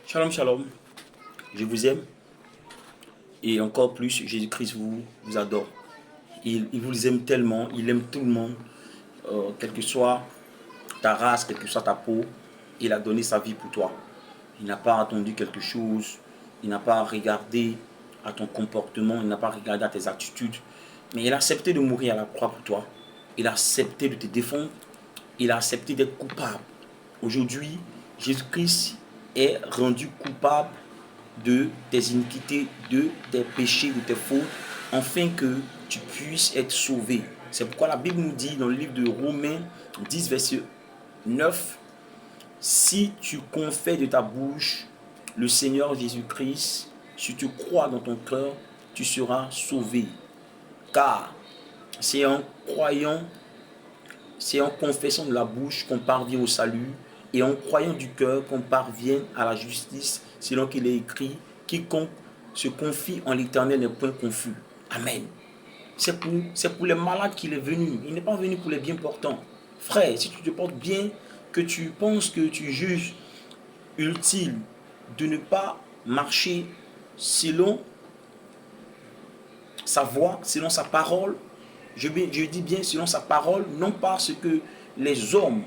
Shalom, shalom. Je vous aime. Et encore plus, Jésus-Christ vous adore. Il vous aime tellement, il aime tout le monde. Quelle que soit ta race, quelle que soit ta peau, il a donné sa vie pour toi. Il n'a pas attendu quelque chose. Il n'a pas regardé à ton comportement. Il n'a pas regardé à tes attitudes. Mais il a accepté de mourir à la croix pour toi. Il a accepté de te défendre. Il a accepté d'être coupable. Aujourd'hui, Jésus-Christ est rendu coupable de tes iniquités, de tes péchés, de tes fautes, afin que tu puisses être sauvé. C'est pourquoi la Bible nous dit dans le livre de Romains 10, verset 9, si tu confesses de ta bouche le Seigneur Jésus-Christ, si tu crois dans ton cœur, tu seras sauvé. Car c'est en croyant, c'est en confessant de la bouche qu'on parvient au salut, et en croyant du cœur qu'on parvient à la justice, selon qu'il est écrit, quiconque se confie en l'Éternel n'est point confus. Amen. C'est pour les malades qu'il est venu. Il n'est pas venu pour les bien portants. Frère, si tu te portes bien, que tu penses que tu juges utile de ne pas marcher selon sa voix, selon sa parole, je dis bien selon sa parole, non pas ce que les hommes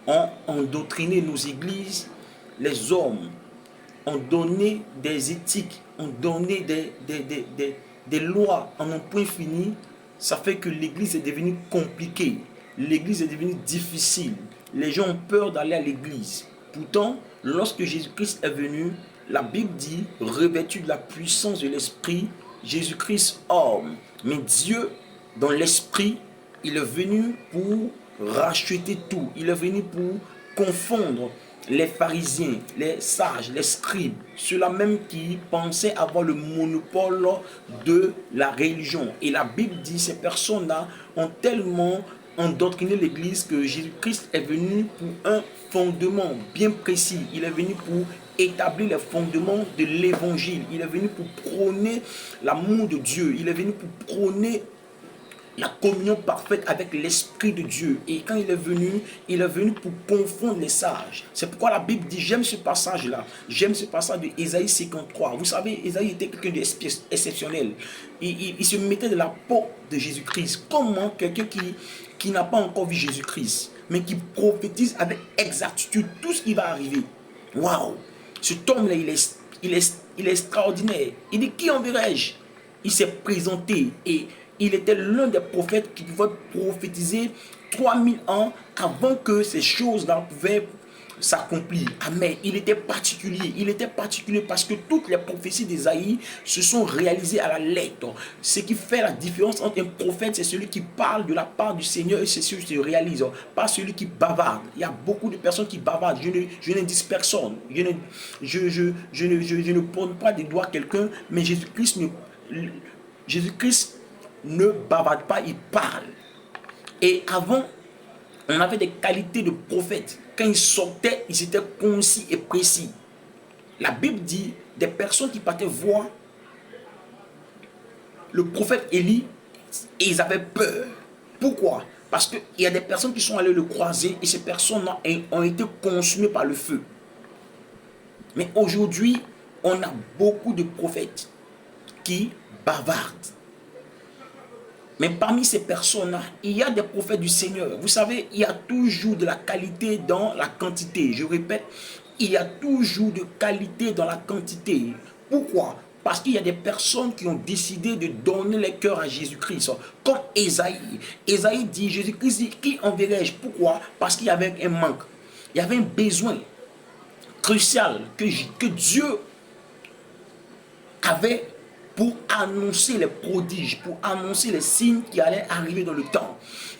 ont endoctriné nos églises, les hommes ont donné des éthiques, ont donné des lois en un point fini, ça fait que l'église est devenue compliquée, l'église est devenue difficile, les gens ont peur d'aller à l'église. Pourtant, lorsque Jésus-Christ est venu, la Bible dit, revêtu de la puissance de l'Esprit, Jésus-Christ homme, mais Dieu dans l'Esprit, il est venu pour racheter tout, il est venu pour confondre les pharisiens, les sages, les scribes, ceux-là même qui pensaient avoir le monopole de la religion. Et la Bible dit, ces personnes-là ont tellement endoctriné l'église que Jésus-Christ est venu pour un fondement bien précis. Il est venu pour établir les fondements de l'évangile. Il est venu pour prôner l'amour de Dieu. Il est venu pour prôner la communion parfaite avec l'Esprit de Dieu. Et quand il est venu pour confondre les sages. C'est pourquoi la Bible dit, j'aime ce passage-là. J'aime ce passage de Ésaïe 53. Vous savez, Ésaïe était quelqu'un d'exceptionnel. Il se mettait de la peau de Jésus-Christ. Comment quelqu'un qui n'a pas encore vu Jésus-Christ, mais qui prophétise avec exactitude tout ce qui va arriver. Waouh! Cet homme-là, il est extraordinaire. Il dit, qui enverrai-je? Il s'est présenté et il était l'un des prophètes qui pouvait prophétiser 3000 ans avant que ces choses-là pouvaient s'accomplir. Amen. Il était particulier. Il était particulier parce que toutes les prophéties d'Ésaïe se sont réalisées à la lettre. Ce qui fait la différence entre un prophète, c'est celui qui parle de la part du Seigneur et c'est celui qui se réalise, pas celui qui bavarde. Il y a beaucoup de personnes qui bavardent. Je ne dis personne. Je ne prends pas des doigts à quelqu'un, mais Jésus-Christ ne bavarde pas, il parle. Et avant, on avait des qualités de prophète. Quand il sortait, ils étaient concis et précis. La Bible dit, des personnes qui partaient voir le prophète Élie, et ils avaient peur. Pourquoi? Parce qu'il y a des personnes qui sont allées le croiser, et ces personnes-là ont été consumées par le feu. Mais aujourd'hui, on a beaucoup de prophètes qui bavardent. Mais parmi ces personnes-là, il y a des prophètes du Seigneur. Vous savez, il y a toujours de la qualité dans la quantité. Je répète, il y a toujours de qualité dans la quantité. Pourquoi? Parce qu'il y a des personnes qui ont décidé de donner leur cœur à Jésus-Christ. Comme Ésaïe. Ésaïe dit, Jésus-Christ dit, qui enverrai-je? Pourquoi? Parce qu'il y avait un manque. Il y avait un besoin crucial que Dieu avait pour annoncer les prodiges, pour annoncer les signes qui allaient arriver dans le temps.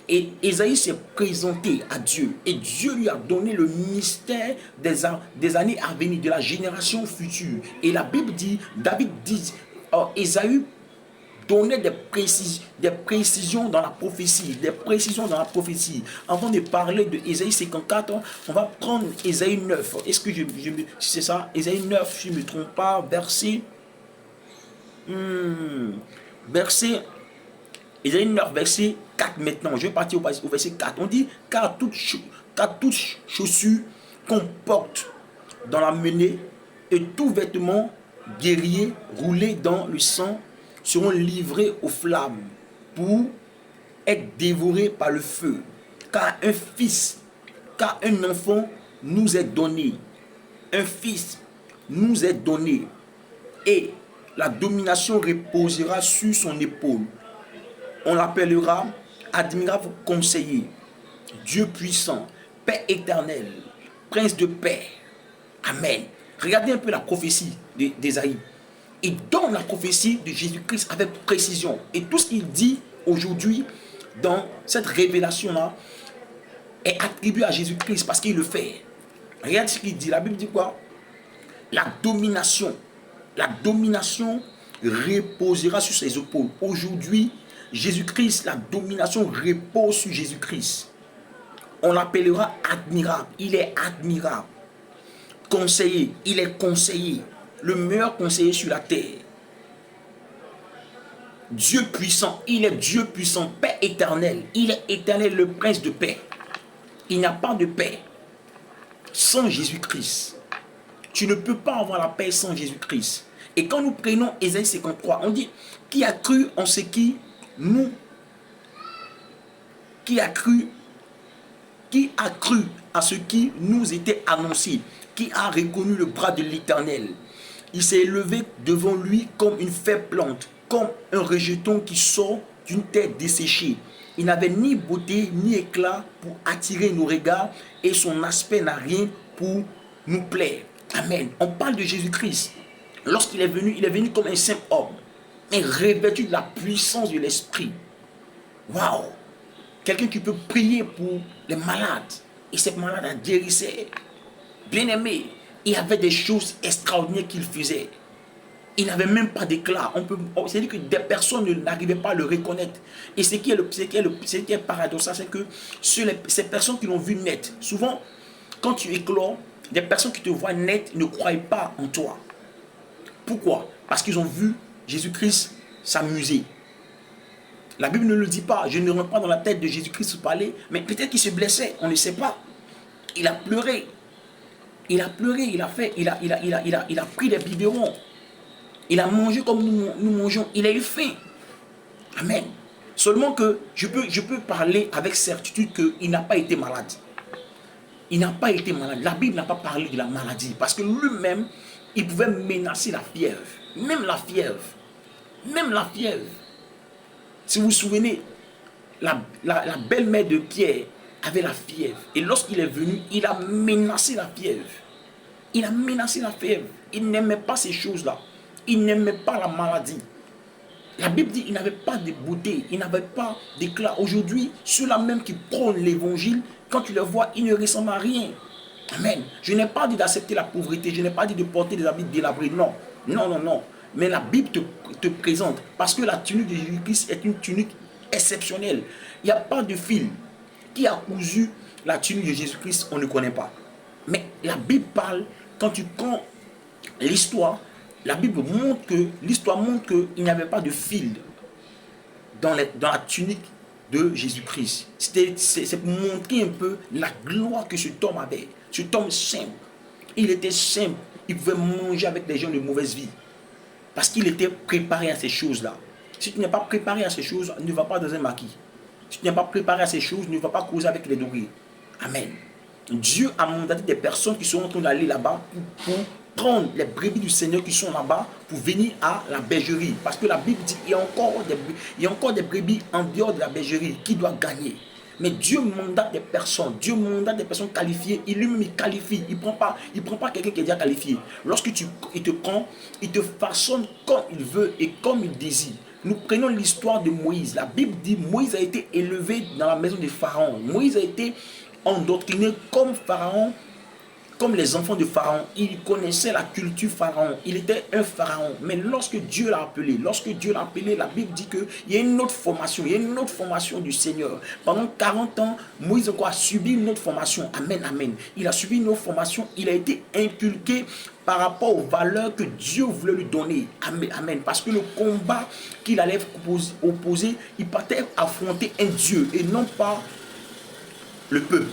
Et Ésaïe s'est présenté à Dieu. Et Dieu lui a donné le mystère des années à venir, de la génération future. Et la Bible dit, David dit, Ésaïe donnait des précisions dans la prophétie. Des précisions dans la prophétie. Avant de parler de Ésaïe 54, on va prendre Ésaïe 9. Est-ce que c'est ça? Ésaïe 9, si je ne me trompe pas, verset... Verset Ésaïe 9, verset 4 maintenant. Je vais partir au verset 4. On dit, car toute chaussure qu'on porte dans la menée et tout vêtement guerrier roulé dans le sang seront livrés aux flammes pour être dévorés par le feu. Car un fils, car un enfant nous est donné. Un fils nous est donné. Et la domination reposera sur son épaule. On l'appellera admirable conseiller, Dieu puissant, Père éternel, Prince de paix. Amen. Regardez un peu la prophétie d'Ésaïe. Il donne la prophétie de Jésus-Christ avec précision. Et tout ce qu'il dit aujourd'hui dans cette révélation-là est attribué à Jésus-Christ parce qu'il le fait. Regarde ce qu'il dit. La Bible dit quoi? La domination reposera sur ses épaules. Aujourd'hui, Jésus-Christ, la domination repose sur Jésus-Christ. On l'appellera admirable. Il est admirable. Conseiller, il est conseiller. Le meilleur conseiller sur la terre. Dieu puissant, il est Dieu puissant, Père éternel. Il est éternel, le prince de paix. Il n'y a pas de paix sans Jésus-Christ. Tu ne peux pas avoir la paix sans Jésus-Christ. Et quand nous prenons Ésaïe 53, on dit, qui a cru en ce qui nous... Qui a cru à ce qui nous était annoncé? Qui a reconnu le bras de l'Éternel? Il s'est élevé devant lui comme une faible plante, comme un rejeton qui sort d'une terre desséchée. Il n'avait ni beauté ni éclat pour attirer nos regards et son aspect n'a rien pour nous plaire. Amen. On parle de Jésus-Christ. Lorsqu'il est venu comme un simple homme, mais revêtu de la puissance de l'Esprit. Waouh! Quelqu'un qui peut prier pour les malades et ces malades en guérissaient. Bien-aimé, il y avait des choses extraordinaires qu'il faisait. Il n'avait même pas d'éclat. C'est-à-dire que des personnes n'arrivaient pas à le reconnaître. Et ce qui est paradoxal, c'est que ces personnes qui l'ont vu net, souvent, quand tu éclores, des personnes qui te voient net ne croient pas en toi. Pourquoi? Parce qu'ils ont vu Jésus-Christ s'amuser. La Bible ne le dit pas. Je ne rentre pas dans la tête de Jésus-Christ parler, mais peut-être qu'il se blessait, on ne sait pas. Il a pleuré. Il a pleuré, il a pris des biberons. Il a mangé comme nous mangeons. Il a eu faim. Amen. Seulement que je peux parler avec certitude qu'il n'a pas été malade. Il n'a pas été malade. La Bible n'a pas parlé de la maladie. Parce que lui-même, il pouvait menacer la fièvre. Même la fièvre. Même la fièvre. Si vous vous souvenez, la belle-mère de Pierre avait la fièvre. Et lorsqu'il est venu, il a menacé la fièvre. Il a menacé la fièvre. Il n'aimait pas ces choses-là. Il n'aimait pas la maladie. La Bible dit qu'il n'avait pas de beauté, il n'avait pas d'éclat. Aujourd'hui, ceux-là même qui prônent l'évangile, quand tu les vois, ils ne ressemblent à rien. Amen. Je n'ai pas dit d'accepter la pauvreté, je n'ai pas dit de porter des habits délabrés. Non, non, non, non. Mais la Bible te présente, parce que la tunique de Jésus-Christ est une tunique exceptionnelle. Il n'y a pas de fil. Qui a cousu la tunique de Jésus-Christ, on ne connaît pas. Mais la Bible parle, quand tu prends l'histoire, la Bible montre que, l'histoire montre qu'il n'y avait pas de fil dans la tunique de Jésus-Christ. C'est pour montrer un peu la gloire que cet homme avait. Cet homme simple. Il était simple. Il pouvait manger avec des gens de mauvaise vie. Parce qu'il était préparé à ces choses-là. Si tu n'es pas préparé à ces choses, ne va pas dans un maquis. Si tu n'es pas préparé à ces choses, ne va pas causer avec les drogués. Amen. Dieu a mandaté des personnes qui sont en train d'aller là-bas pour prendre les brebis du Seigneur qui sont là-bas pour venir à la bergerie. Parce que la Bible dit qu'il y a encore des brebis en dehors de la bergerie qui doivent gagner. Mais Dieu mandate des personnes. Dieu mandate des personnes qualifiées. Il lui-même il qualifie. Il prend pas quelqu'un qui est déjà qualifié. Lorsque il te prend, il te façonne comme il veut et comme il désire. Nous prenons l'histoire de Moïse. La Bible dit Moïse a été élevé dans la maison de Pharaon. Moïse a été endoctriné comme Pharaon, comme les enfants de Pharaon. Il connaissait la culture Pharaon. Il était un Pharaon. Mais lorsque Dieu l'a appelé, la Bible dit qu'il y a une autre formation. Il y a une autre formation du Seigneur. Pendant 40 ans, Moïse a subi une autre formation. Amen, amen. Il a subi une autre formation. Il a été inculqué par rapport aux valeurs que Dieu voulait lui donner. Amen, amen. Parce que le combat qu'il allait opposer, il partait affronter un Dieu et non pas le peuple.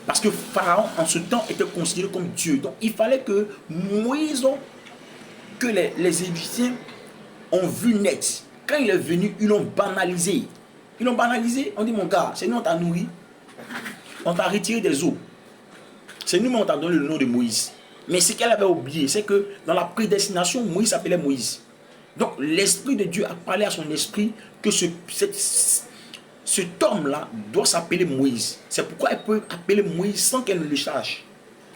Parce que Pharaon, en ce temps, était considéré comme Dieu. Donc, il fallait que Moïse, que les Égyptiens ont vu net. Quand il est venu, ils l'ont banalisé. Ils l'ont banalisé. On dit, mon gars, c'est nous, on t'a nourri. On t'a retiré des eaux. C'est nous, on t'a donné le nom de Moïse. Mais ce qu'elle avait oublié, c'est que dans la prédestination, Moïse s'appelait Moïse. Donc, l'Esprit de Dieu a parlé à son esprit que cet homme-là doit s'appeler Moïse. C'est pourquoi elle peut appeler Moïse sans qu'elle ne le sache.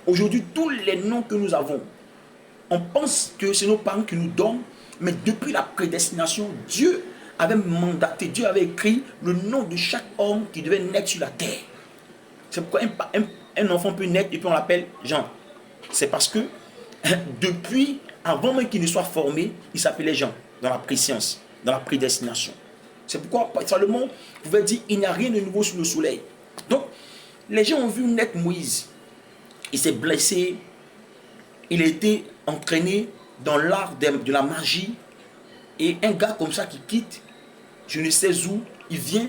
Aujourd'hui, tous les noms que nous avons, on pense que c'est nos parents qui nous donnent, mais depuis la prédestination, Dieu avait mandaté, Dieu avait écrit le nom de chaque homme qui devait naître sur la terre. C'est pourquoi un enfant peut naître et puis on l'appelle Jean. C'est parce que depuis, avant même qu'il ne soit formé, il s'appelait Jean dans la préscience, dans la prédestination. C'est pourquoi Salomon pouvait dire il n'y a rien de nouveau sous le soleil. Donc, les gens ont vu naître Moïse. Il s'est blessé. Il a été entraîné dans l'art de la magie. Et un gars comme ça qui quitte, je ne sais où, il vient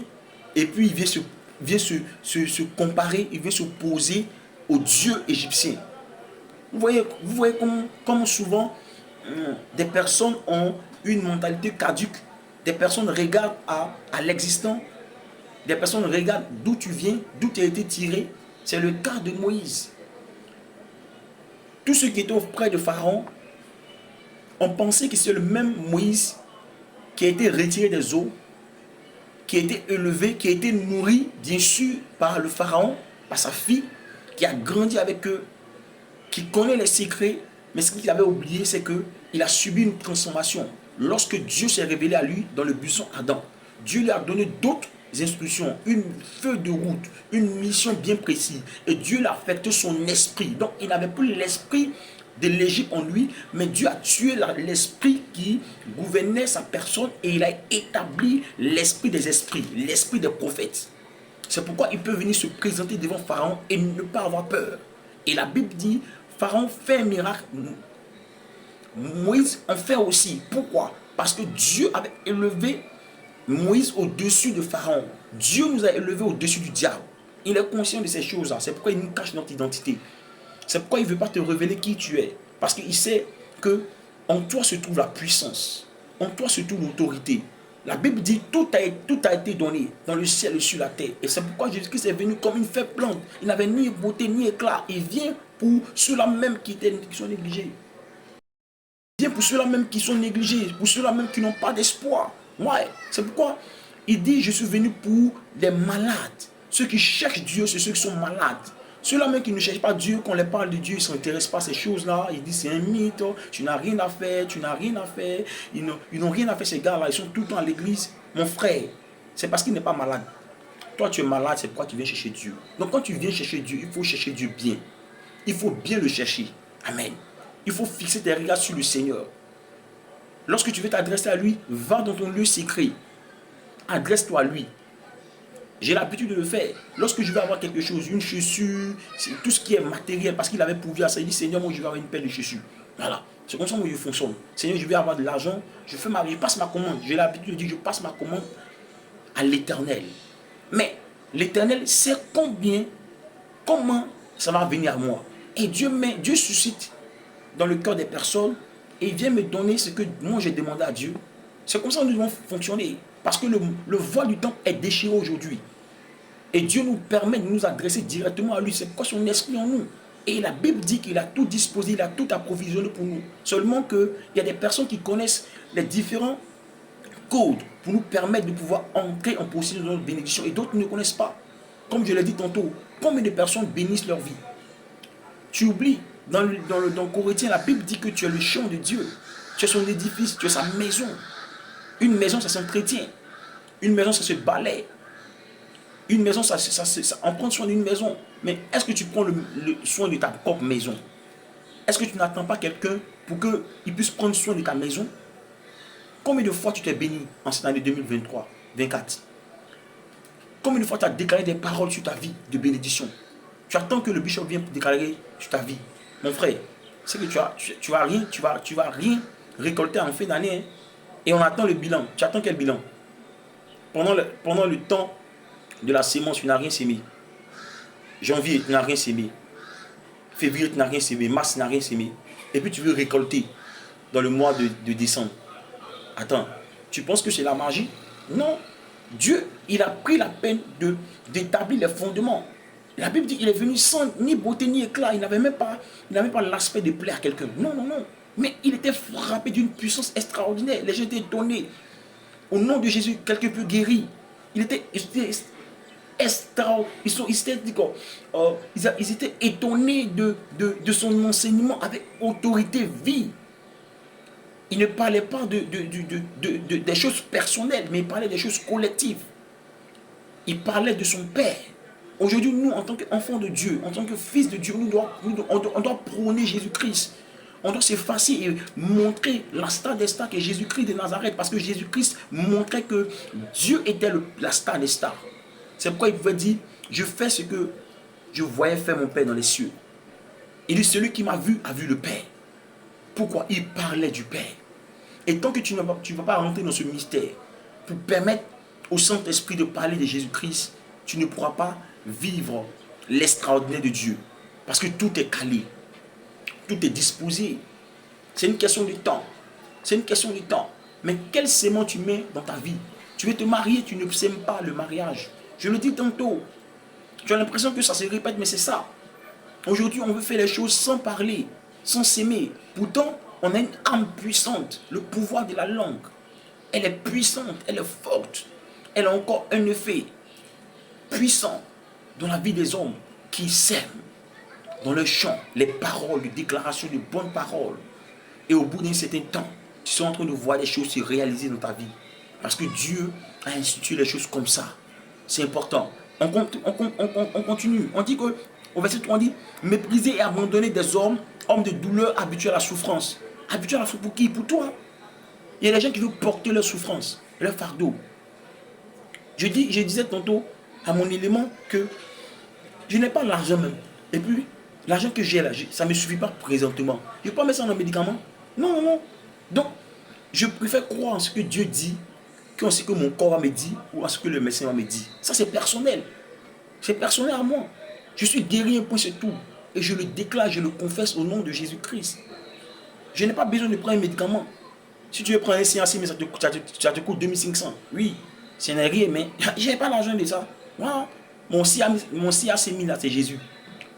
et puis il vient se comparer, il vient s'opposer aux dieux égyptiens. Vous voyez comment souvent des personnes ont une mentalité caduque. Des personnes regardent à l'existant. Des personnes regardent d'où tu viens, d'où tu as été tiré. C'est le cas de Moïse. Tous ceux qui étaient auprès de Pharaon ont pensé que c'est le même Moïse qui a été retiré des eaux, qui a été élevé, qui a été nourri, bien sûr, par le Pharaon, par sa fille, qui a grandi avec eux, qui connaît les secrets. Mais ce qu'il avait oublié, c'est qu'il a subi une transformation. Lorsque Dieu s'est révélé à lui dans le buisson Adam, Dieu lui a donné d'autres instructions, une feuille de route, une mission bien précise. Et Dieu l'a affecté son esprit. Donc il n'avait plus l'esprit de l'Égypte en lui, mais Dieu a tué l'esprit qui gouvernait sa personne et il a établi l'esprit des esprits, l'esprit des prophètes. C'est pourquoi il peut venir se présenter devant Pharaon et ne pas avoir peur. Et la Bible dit, Pharaon fait un miracle. Moïse en fait aussi. Pourquoi? Parce que Dieu avait élevé Moïse au-dessus de Pharaon. Dieu nous a élevés au-dessus du diable. Il est conscient de ces choses-là. C'est pourquoi il nous cache notre identité. C'est pourquoi il ne veut pas te révéler qui tu es. Parce qu'il sait que en toi se trouve la puissance. En toi se trouve l'autorité. La Bible dit tout a été donné dans le ciel et sur la terre. Et c'est pourquoi Jésus-Christ est venu comme une faible plante. Il n'avait ni beauté ni éclat. Il vient pour ceux-là même qui sont négligés. Bien pour ceux-là même qui sont négligés, pour ceux-là même qui n'ont pas d'espoir. Ouais, c'est pourquoi il dit, je suis venu pour les malades. Ceux qui cherchent Dieu, c'est ceux qui sont malades. Ceux-là même qui ne cherchent pas Dieu, qu'on les parle de Dieu, ils ne s'intéressent pas à ces choses-là. Ils disent, c'est un mythe, tu n'as rien à faire, tu n'as rien à faire. Ils n'ont rien à faire, ces gars-là. Ils sont tout le temps à l'église. Mon frère, c'est parce qu'il n'est pas malade. Toi, tu es malade, c'est pourquoi tu viens chercher Dieu. Donc, quand tu viens chercher Dieu, il faut chercher Dieu bien. Il faut bien le chercher. Amen. Il faut fixer tes regards sur le Seigneur. Lorsque tu veux t'adresser à lui, va dans ton lieu secret. Adresse-toi à lui. J'ai l'habitude de le faire. Lorsque je vais avoir quelque chose, une chaussure, tout ce qui est matériel, parce qu'il avait pourvu à ça, il dit, Seigneur, moi je vais avoir une paire de chaussures. Voilà. C'est comme ça que je fonctionne. Seigneur, je vais avoir de l'argent, je passe ma commande. J'ai l'habitude de dire, je passe ma commande à l'Éternel. Mais l'Éternel sait comment ça va venir à moi. Et Dieu suscite dans le cœur des personnes et il vient me donner ce que moi j'ai demandé à Dieu. C'est comme ça que nous devons fonctionner. Parce que le voile du temps est déchiré aujourd'hui. Et Dieu nous permet de nous adresser directement à lui. C'est pourquoi son esprit en nous. Et la Bible dit qu'il a tout disposé, il a tout approvisionné pour nous. Seulement qu'il y a des personnes qui connaissent les différents codes pour nous permettre de pouvoir entrer en possession de notre bénédiction. Et d'autres ne connaissent pas. Comme je l'ai dit tantôt, combien de personnes bénissent leur vie? Tu oublies. Dans Corinthiens, la Bible dit que tu es le champ de Dieu. Tu es son édifice, tu es sa maison. Une maison, ça s'entretient. Une maison, ça se balaye. Une maison, on prend soin d'une maison. Mais est-ce que tu prends le soin de ta propre maison? Est-ce que tu n'attends pas quelqu'un pour qu'il puisse prendre soin de ta maison? Combien de fois tu t'es béni en cette année 2023, 2024? Combien de fois tu as déclaré des paroles sur ta vie de bénédiction? Tu attends que le bishop vienne déclarer sur ta vie. Mon frère, c'est que tu vas rien récolter en fin d'année. Hein? Et on attend le bilan. Tu attends quel bilan? Pendant le temps de la sémence, tu n'as rien sémé. Janvier, tu n'as rien sémé. Février, tu n'as rien sémé. Mars, tu n'as rien sémé. Et puis tu veux récolter dans le mois de décembre. Attends, tu penses que c'est la magie? Non. Dieu, il a pris la peine d'établir les fondements. La Bible dit qu'il est venu sans ni beauté ni éclat. Il n'avait même pas l'aspect de plaire à quelqu'un. Non, non, non. Mais il était frappé d'une puissance extraordinaire. Les gens étaient étonnés. Au nom de Jésus, quelqu'un peut guérir. Ils étaient étonnés de son enseignement avec autorité, vie. Il ne parlait pas des choses personnelles, mais il parlait des choses collectives. Il parlait de son Père. Aujourd'hui, nous, en tant qu'enfants de Dieu, en tant que fils de Dieu, on doit prôner Jésus-Christ. On doit s'effacer et montrer la star des stars qui est Jésus-Christ de Nazareth. Parce que Jésus-Christ montrait que Dieu était la star des stars. C'est pourquoi il pouvait dire, je fais ce que je voyais faire mon Père dans les cieux. Il dit, celui qui m'a vu a vu le Père. Pourquoi? Il parlait du Père. Et tant que tu ne vas pas rentrer dans ce mystère pour permettre au Saint-Esprit de parler de Jésus-Christ, tu ne pourras pas vivre l'extraordinaire de Dieu. Parce que tout est calé. Tout est disposé. C'est une question de temps. C'est une question de temps. Mais quel sément tu mets dans ta vie? Tu veux te marier, tu ne sèmes pas le mariage. Je le dis tantôt. Tu as l'impression que ça se répète, mais c'est ça. Aujourd'hui, on veut faire les choses sans parler, sans s'aimer. Pourtant, on a une âme puissante. Le pouvoir de la langue. Elle est puissante, elle est forte. Elle a encore un effet puissant dans la vie des hommes qui s'aiment. Dans le chant, les paroles, les déclarations de bonnes paroles. Et au bout d'un certain temps, tu seras en train de voir les choses se réaliser dans ta vie. Parce que Dieu a institué les choses comme ça. C'est important. On continue. On dit que, au verset 3, on dit, mépriser et abandonner des hommes de douleur habitués à la souffrance. Habitués à la souffrance pour qui? Pour toi. Il y a des gens qui veulent porter leur souffrance, leur fardeau. Je disais tantôt à mon élément que je n'ai pas l'argent même. Et puis, l'argent que j'ai là, ça ne me suffit pas présentement. Je ne peux pas mettre ça dans le médicament. Non, non, non. Donc, je préfère croire en ce que Dieu dit qu'en ce que mon corps va me dire ou en ce que le médecin va me dire. Ça, c'est personnel. C'est personnel à moi. Je suis guéri, un point, c'est tout. Et je le déclare, je le confesse au nom de Jésus-Christ. Je n'ai pas besoin de prendre un médicament. Si tu veux prendre un CAC, mais ça te coûte 2500. Oui, ce n'est rien, mais je n'ai pas l'argent de ça. Voilà. Mon CAC 1000 là, c'est Jésus.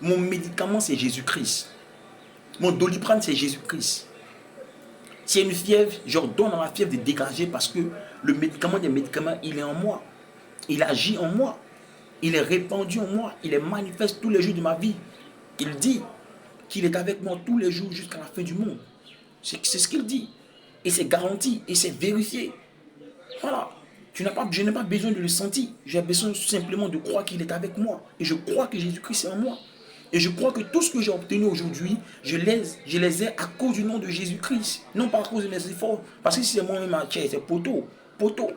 Mon médicament, c'est Jésus-Christ. Mon Doliprane, c'est Jésus-Christ. S'il y a une fièvre, j'ordonne à la fièvre de dégager parce que le médicament des médicaments, il est en moi. Il agit en moi. Il est répandu en moi. Il est manifeste tous les jours de ma vie. Il dit qu'il est avec moi tous les jours jusqu'à la fin du monde. C'est ce qu'il dit. Et c'est garanti. Et c'est vérifié. Voilà. Je n'ai pas besoin de le sentir. J'ai besoin simplement de croire qu'il est avec moi. Et je crois que Jésus-Christ est en moi. Et je crois que tout ce que j'ai obtenu aujourd'hui, je les ai à cause du nom de Jésus-Christ. Non pas à cause de mes efforts. Parce que si c'est moi-même ma chair, c'est poteau. Poteau.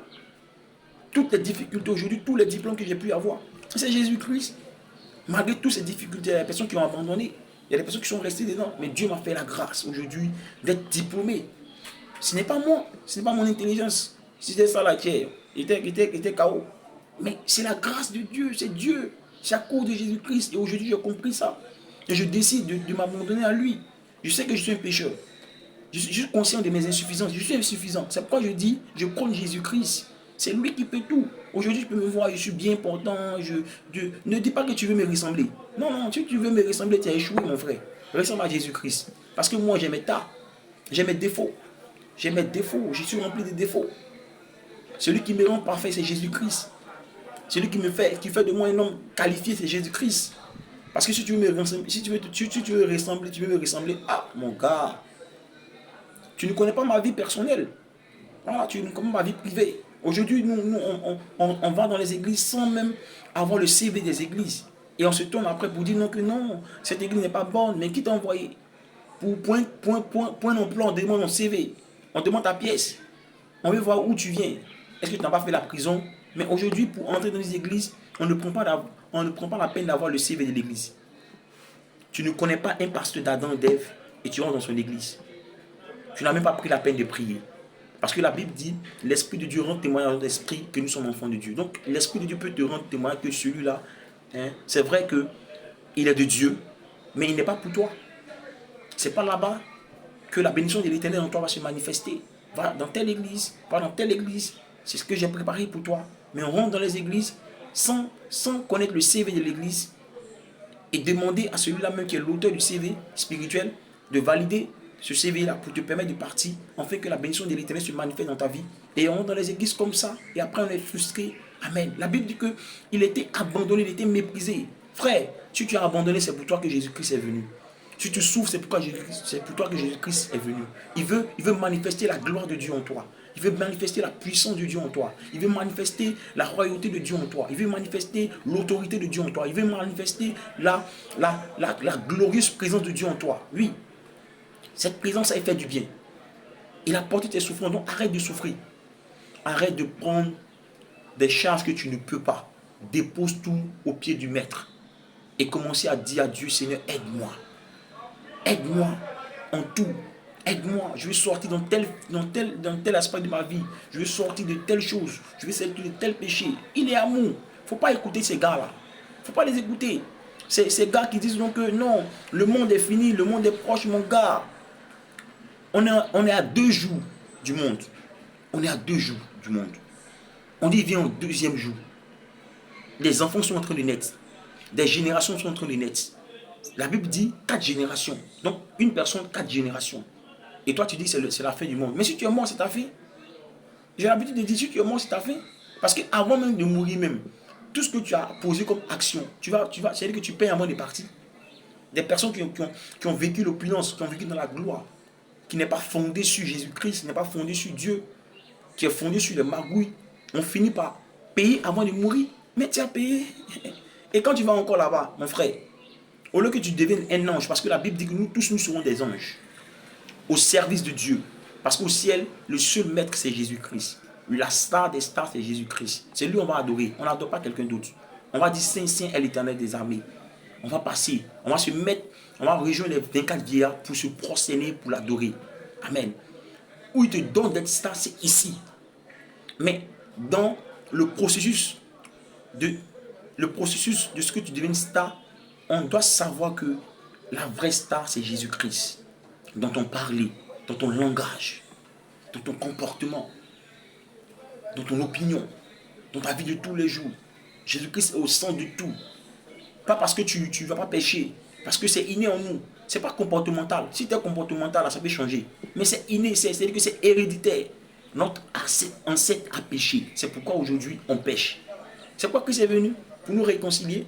Toutes les difficultés aujourd'hui, tous les diplômes que j'ai pu avoir, c'est Jésus-Christ. Malgré toutes ces difficultés, il y a des personnes qui ont abandonné. Il y a des personnes qui sont restées dedans. Mais Dieu m'a fait la grâce aujourd'hui d'être diplômé. Ce n'est pas moi. Ce n'est pas mon intelligence. Si c'était ça la chair, il était KO. Mais c'est la grâce de Dieu. C'est Dieu. C'est à cause de Jésus-Christ. Et aujourd'hui, j'ai compris ça. Et je décide de m'abandonner à lui. Je sais que je suis un pécheur. Je suis conscient de mes insuffisances. Je suis insuffisant. C'est pourquoi je dis, je prône Jésus-Christ. C'est lui qui peut tout. Aujourd'hui, tu peux me voir, je suis bien important. Ne dis pas que tu veux me ressembler. Non, non, si tu veux me ressembler, tu as échoué, mon frère. Ressemble à Jésus-Christ. Parce que moi, j'ai mes tas. J'ai mes défauts. J'ai mes défauts. Je suis rempli de défauts. Celui qui me rend parfait, c'est Jésus-Christ. Celui qui fait de moi un homme qualifié, c'est Jésus-Christ. Parce que si tu veux me ressembler, si tu veux me ressembler, ah, mon gars, tu ne connais pas ma vie personnelle. Voilà, tu ne connais pas ma vie privée. Aujourd'hui, on va dans les églises sans même avoir le CV des églises. Et on se tourne après pour dire non, que non, cette église n'est pas bonne. Mais qui t'a envoyé? Pour point d'emploi, on demande ton CV. On demande ta pièce. On veut voir où tu viens. Est-ce que tu n'as pas fait la prison? Mais aujourd'hui, pour entrer dans les églises, on ne prend pas la peine d'avoir le CV de l'église. Tu ne connais pas un pasteur d'Adam et d'Ève et tu rentres dans son église. Tu n'as même pas pris la peine de prier. Parce que la Bible dit, l'Esprit de Dieu rend témoignage à notre esprit que nous sommes enfants de Dieu. Donc, l'Esprit de Dieu peut te rendre témoignage que celui-là, hein, c'est vrai que il est de Dieu, mais il n'est pas pour toi. C'est pas là-bas que la bénédiction de l'Éternel en toi va se manifester. Va dans telle église, va dans telle église. C'est ce que j'ai préparé pour toi. Mais on rentre dans les églises sans connaître le CV de l'église et demander à celui-là même qui est l'auteur du CV spirituel de valider ce CV-là pour te permettre de partir, afin que la bénédiction de l'Éternel se manifeste dans ta vie. Et on rentre dans les églises comme ça, et après on est frustré. Amen. La Bible dit qu'il était abandonné, il était méprisé. Frère, si tu as abandonné, c'est pour toi que Jésus-Christ est venu. Si tu souffres, c'est pour toi que Jésus-Christ est venu. Il veut manifester la gloire de Dieu en toi. Il veut manifester la puissance de Dieu en toi. Il veut manifester la royauté de Dieu en toi. Il veut manifester l'autorité de Dieu en toi. Il veut manifester la glorieuse présence de Dieu en toi. Oui, cette présence, elle fait du bien. Il a porté tes souffrances. Donc arrête de souffrir. Arrête de prendre des charges que tu ne peux pas. Dépose tout au pied du maître. Et commencer à dire à Dieu, Seigneur, aide-moi. Aide-moi en tout. Aide-moi. Je veux sortir dans tel aspect de ma vie. Je veux sortir de telle chose. Je veux sortir de tel péché. Il est amour. Il ne faut pas écouter ces gars-là. Il ne faut pas les écouter. Ces gars qui disent donc que non, le monde est fini, le monde est proche, mon gars. On est à 2 jours du monde. On est à 2 jours du monde. On dit viens au 2e jour. Les enfants sont en train de naître. Des générations sont en train de naître. La Bible dit 4 générations. Donc, une personne, 4 générations. Et toi, tu dis que c'est la fin du monde. Mais si tu es mort, c'est ta fin. J'ai l'habitude de dire, si tu es mort, c'est ta fin. Parce qu'avant même de mourir même, tout ce que tu as posé comme action, c'est-à-dire que tu payes avant de partir. Des personnes qui ont vécu l'opulence, qui ont vécu dans la gloire, qui n'est pas fondée sur Jésus-Christ, qui n'est pas fondée sur Dieu, qui est fondée sur les magouilles, on finit par payer avant de mourir. Mais tu as payé. Et quand tu vas encore là-bas, mon frère, au lieu que tu deviennes un ange, parce que la Bible dit que nous tous, nous serons des anges, au service de Dieu. Parce qu'au ciel, le seul maître, c'est Jésus-Christ. La star des stars, c'est Jésus-Christ. C'est lui qu'on va adorer. On n'adore pas quelqu'un d'autre. On va dire Saint, Saint est l'Éternel des armées. On va passer, on va se mettre, on va rejoindre les 24 vieillards pour se prosterner, pour l'adorer. Amen. Où il te donne d'être star, c'est ici. Mais dans le processus de ce que tu deviens star, on doit savoir que la vraie star, c'est Jésus-Christ. Dans ton parler, dans ton langage, dans ton comportement, dans ton opinion, dans ta vie de tous les jours. Jésus-Christ est au centre de tout. Pas parce que tu ne vas pas pécher, parce que c'est inné en nous. Ce n'est pas comportemental. Si tu es comportemental, ça peut changer. Mais c'est inné, c'est-à-dire que c'est héréditaire. Notre ancêtre a péché. C'est pourquoi aujourd'hui on pêche. C'est pourquoi Christ est venu pour nous réconcilier.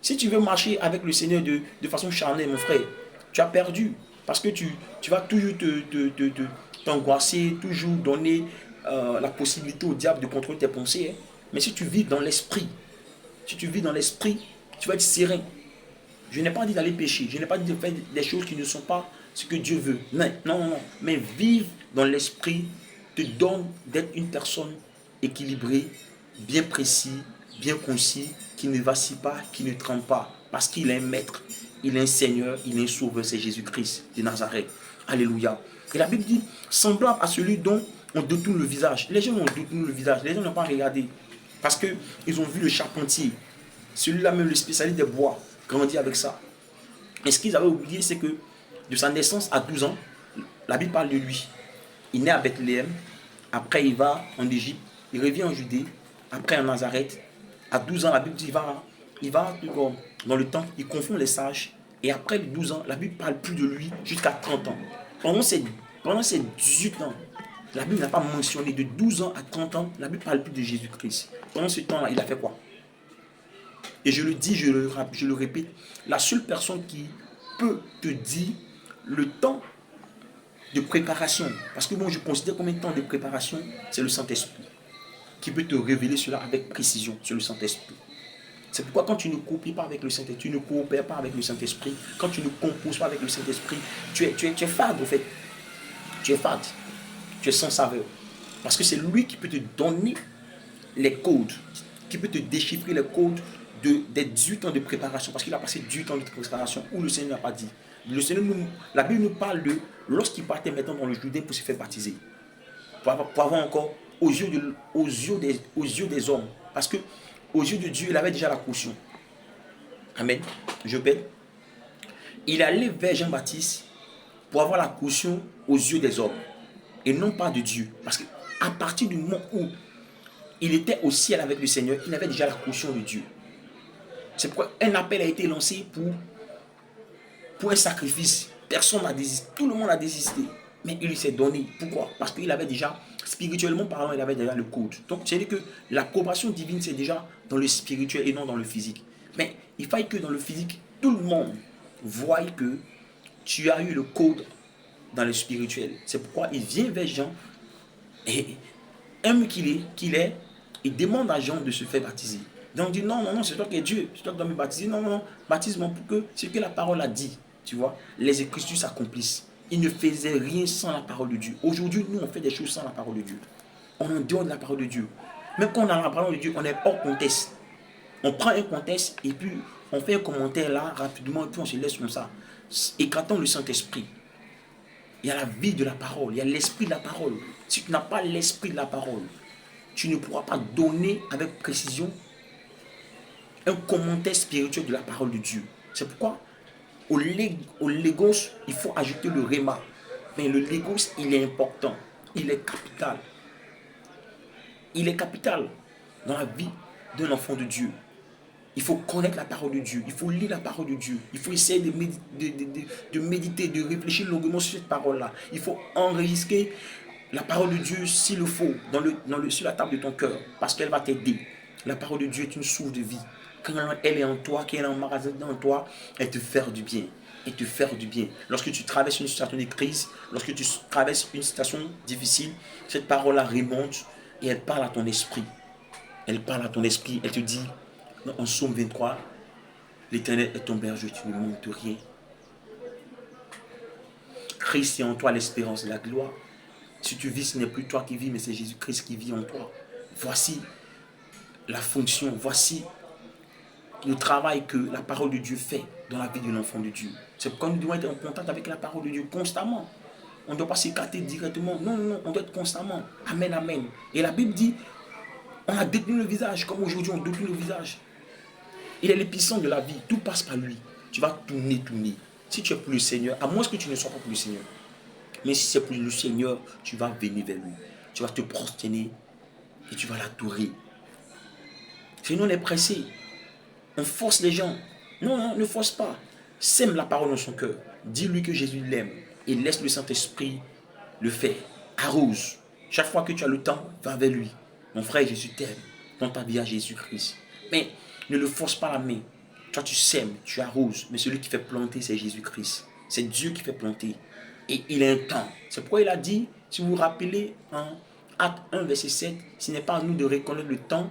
Si tu veux marcher avec le Seigneur de façon charnelle, mon frère, tu as perdu. Parce que tu vas toujours t'angoisser, toujours donner la possibilité au diable de contrôler tes pensées. Hein. Mais si tu vis dans l'esprit, tu vas être serein. Je n'ai pas dit d'aller pécher. Je n'ai pas dit de faire des choses qui ne sont pas ce que Dieu veut. Non. Mais vivre dans l'esprit te donne d'être une personne équilibrée, bien précis, bien concis, qui ne vacille pas, qui ne tremble pas. Parce qu'il est un maître, il est un Seigneur, il est un sauveur, c'est Jésus-Christ de Nazareth. Alléluia. Et la Bible dit, semblable à celui dont on détourne le visage. Les gens ont détourné le visage, les gens n'ont pas regardé. Parce qu'ils ont vu le charpentier, celui-là même le spécialiste des bois, grandit avec ça. Et ce qu'ils avaient oublié, c'est que de sa naissance à 12 ans, la Bible parle de lui. Il naît à Bethléem, après il va en Égypte, il revient en Judée, après en Nazareth. À 12 ans, la Bible dit il va dans le temple, il confond les sages. Et après les 12 ans, la Bible ne parle plus de lui jusqu'à 30 ans. Pendant ces 18 ans, la Bible n'a pas mentionné de 12 ans à 30 ans, la Bible ne parle plus de Jésus-Christ. Pendant ce temps-là, il a fait quoi? Et je le dis, je le répète, la seule personne qui peut te dire le temps de préparation, parce que moi je considère combien de temps de préparation, c'est le Saint-Esprit qui peut te révéler cela avec précision, c'est le Saint-Esprit. C'est pourquoi quand tu ne copies pas avec le Saint-Esprit, tu ne coopères pas avec le Saint-Esprit, quand tu ne composes pas avec le Saint-Esprit, tu es fade en fait. Tu es fade, tu es sans saveur. Parce que c'est lui qui peut te donner les codes, qui peut te déchiffrer les codes des 18 ans de préparation, parce qu'il a passé 18 ans de préparation où le Seigneur n'a pas dit. La Bible nous parle de lorsqu'il partait maintenant dans le Jourdain pour se faire baptiser, pour avoir encore aux yeux des hommes, parce que aux yeux de Dieu, il avait déjà la caution. Amen. Je pète. Il est allé vers Jean-Baptiste pour avoir la caution aux yeux des hommes et non pas de Dieu. Parce qu'à partir du moment où il était au ciel avec le Seigneur, il avait déjà la caution de Dieu. C'est pourquoi un appel a été lancé pour un sacrifice. Personne n'a désisté. Tout le monde a désisté. Mais il s'est donné. Pourquoi? Parce qu'il avait déjà, spirituellement parlant, il avait déjà le code. Donc, c'est-à-dire que la coopération divine, c'est déjà dans le spirituel et non dans le physique. Mais il fallait que dans le physique, tout le monde voie que tu as eu le code dans le spirituel. C'est pourquoi il vient vers Jean et aime qu'il est, il demande à Jean de se faire baptiser. Donc il dit non, non, non, c'est toi qui es Dieu, c'est toi qui dois me baptiser. Non, non, non, baptise-moi pour que ce que la parole a dit, tu vois, les Écritures s'accomplissent. Il ne faisait rien sans la parole de Dieu. Aujourd'hui, nous, on fait des choses sans la parole de Dieu. On est en dehors de la parole de Dieu. Même quand on a la parole de Dieu, on est hors contexte. On prend un contexte et puis on fait un commentaire là, rapidement, et puis on se laisse comme ça. Écartant le Saint-Esprit. Il y a la vie de la parole, il y a l'esprit de la parole. Si tu n'as pas l'esprit de la parole, tu ne pourras pas donner avec précision un commentaire spirituel de la parole de Dieu. C'est pourquoi au logos, il faut ajouter le réma. Mais le logos, il est important, il est capital. Il est capital dans la vie d'un enfant de Dieu. Il faut connaître la parole de Dieu. Il faut lire la parole de Dieu. Il faut essayer de méditer, de réfléchir longuement sur cette parole-là. Il faut enregistrer la parole de Dieu, s'il le faut, sur la table de ton cœur, parce qu'elle va t'aider. La parole de Dieu est une source de vie. Quand elle est en toi, qu'elle est en magasin dans toi, elle te fait du bien. Et te faire du bien. Lorsque tu traverses une situation de crise, lorsque tu traverses une situation difficile, cette parole-là remonte et elle parle à ton esprit. Elle parle à ton esprit. Elle te dit, en Psaume 23, l'Éternel est ton berger, tu ne manques de rien. Christ est en toi l'espérance et la gloire. Si tu vis, ce n'est plus toi qui vis, mais c'est Jésus-Christ qui vit en toi. Voici la fonction, voici le travail que la parole de Dieu fait dans la vie de l'enfant de Dieu. C'est pourquoi nous devons être en contact avec la parole de Dieu constamment. On ne doit pas s'écarter directement. Non, non, non, on doit être constamment. Amen, amen. Et la Bible dit, on a détenu le visage, comme aujourd'hui on détenu le visage. Il est l'épicentre de la vie, tout passe par lui. Tu vas tourner. Si tu es pour le Seigneur, à moins que tu ne sois pas pour le Seigneur. Mais si c'est pour le Seigneur, tu vas venir vers lui. Tu vas te prosterner et tu vas l'adorer. Sinon on est pressé. On force les gens. Non, non, ne force pas. Sème la parole dans son cœur. Dis-lui que Jésus l'aime et laisse le Saint-Esprit le faire. Arrose. Chaque fois que tu as le temps, va vers lui. Mon frère, Jésus t'aime. Dans ta vie à Jésus-Christ. Mais ne le force pas la main. Toi, tu sèmes, tu arroses. Mais celui qui fait planter, c'est Jésus-Christ. C'est Dieu qui fait planter. Et il a un temps. C'est pourquoi il a dit, si vous vous rappelez, en Acte 1, verset 7, ce n'est pas à nous de reconnaître le temps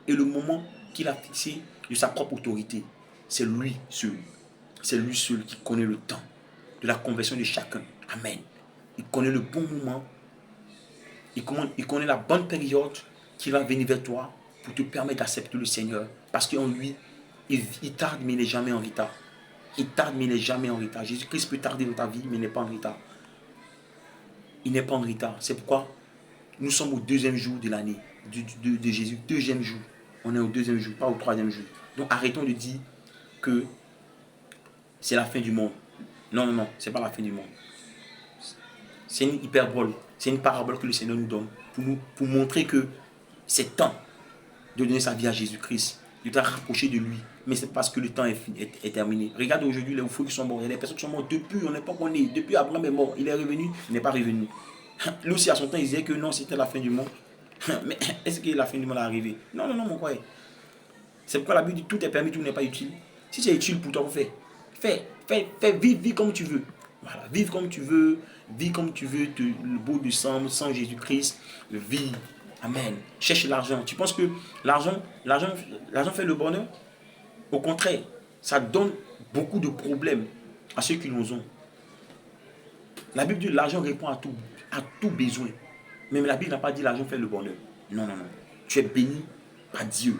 et le moment qu'il a fixé de sa propre autorité. C'est lui seul. C'est lui seul qui connaît le temps de la conversion de chacun. Amen. Il connaît le bon moment. Il connaît la bonne période qui va venir vers toi pour te permettre d'accepter le Seigneur. Parce qu'en lui, il tarde, mais il n'est jamais en retard. Il tarde, mais il n'est jamais en retard. Jésus-Christ peut tarder dans ta vie, mais il n'est pas en retard. Il n'est pas en retard. C'est pourquoi nous sommes au deuxième jour de l'année de Jésus. Deuxième jour. On est au deuxième jour, pas au troisième jour. Donc arrêtons de dire que c'est la fin du monde. Non, non, non, c'est pas la fin du monde. C'est une hyperbole. C'est une parabole que le Seigneur nous donne pour montrer que c'est temps de donner sa vie à Jésus-Christ, de te rapprocher de lui. Mais c'est parce que le temps est terminé. Regarde aujourd'hui les fous qui sont morts. Il y a des personnes qui sont mortes depuis, on n'est pas connu. Depuis Abraham est mort. Il est revenu, il n'est pas revenu. Lui aussi à son temps, il disait que non, c'était la fin du monde. Mais est-ce que la fin du monde est arrivée? Non, non, non, mon frère. C'est pourquoi la Bible dit tout est permis, tout n'est pas utile. Si c'est utile pour toi, fais. Fais, vis comme tu veux. Voilà, vive comme tu veux, le beau du sang, sans Jésus-Christ, vis. Amen. Cherche l'argent. Tu penses que l'argent fait le bonheur? Au contraire, ça donne beaucoup de problèmes à ceux qui nous ont. La Bible dit que l'argent répond à tout besoin. Même la Bible n'a pas dit l'argent fait le bonheur. Non, non, non. Tu es béni par Dieu.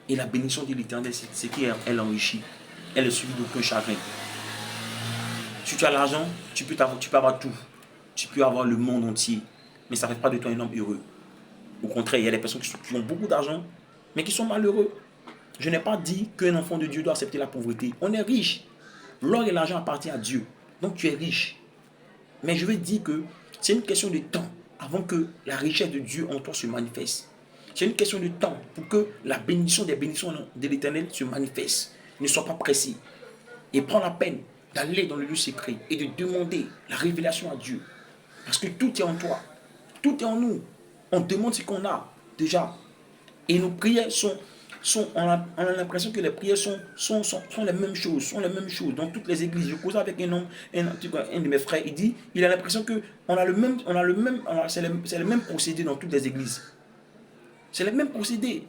Et la bénédiction de l'Éternel, c'est qu'elle enrichit. Elle est suivie d'aucun chagrin. Si tu as l'argent, tu peux avoir tout. Tu peux avoir le monde entier. Mais ça ne fait pas de toi un homme heureux. Au contraire, il y a des personnes qui ont beaucoup d'argent, mais qui sont malheureux. Je n'ai pas dit qu'un enfant de Dieu doit accepter la pauvreté. On est riche. L'or et l'argent appartiennent à Dieu. Donc tu es riche. Mais je veux dire que c'est une question de temps avant que la richesse de Dieu en toi se manifeste. C'est une question de temps pour que la bénédiction des bénédictions de l'Éternel se manifeste. Ne sois pas pressé. Et prends la peine d'aller dans le lieu secret et de demander la révélation à Dieu. Parce que tout est en toi. Tout est en nous. On demande ce qu'on a déjà. Et nos prières on a l'impression que les prières sont les mêmes choses, sont les mêmes choses dans toutes les églises. Je causais avec un homme, un de mes frères, il a l'impression que c'est le même procédé dans toutes les églises. C'est le même procédé.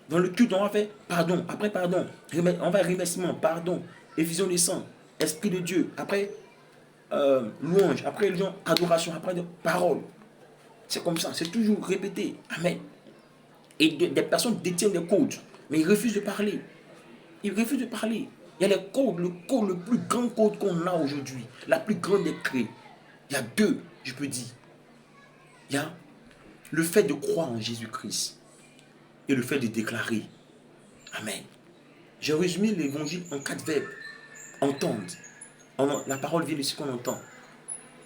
Dans le culte, on va faire pardon, après pardon, on va remerciement, pardon, effusion des sang, esprit de Dieu, après louange, après adoration, après parole. C'est comme ça, c'est toujours répété. Amen. Et des personnes détiennent des codes, mais ils refusent de parler. Ils refusent de parler. Il y a les codes, le plus grand code qu'on a aujourd'hui, la plus grande des clés. Il y a deux, je peux dire. Il y a le fait de croire en Jésus-Christ et le fait de déclarer. Amen. J'ai résumé l'évangile en 4 verbes. Entendre. La parole vient de ce qu'on entend.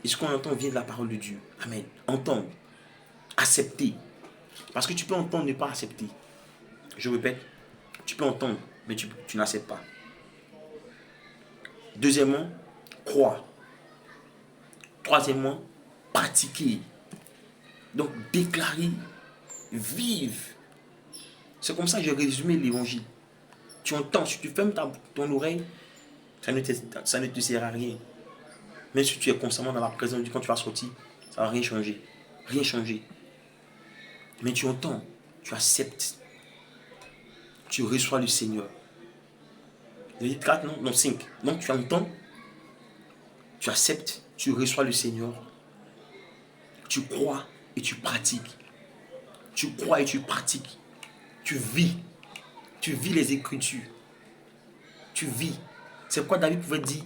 Et ce qu'on entend vient de la parole de Dieu. Amen. Entendre. Accepter. Parce que tu peux entendre ne pas accepter. Je répète, tu peux entendre, mais tu n'acceptes pas. Deuxièmement, croire. Troisièmement, pratiquer. Donc, déclarer, vivre. C'est comme ça que j'ai résumé l'évangile. Tu entends, si tu fermes ton oreille, ça ne te sert à rien. Même si tu es constamment dans la présence de Dieu, quand tu vas sortir, ça ne va rien changer. Rien changer. Mais tu entends, tu acceptes. Tu reçois le Seigneur. J'ai dit 4, non 5. Donc tu entends, tu acceptes, tu reçois le Seigneur. Tu crois et tu pratiques. Tu crois et tu pratiques. Tu vis. Tu vis les Écritures. Tu vis. C'est pourquoi David pouvait dire,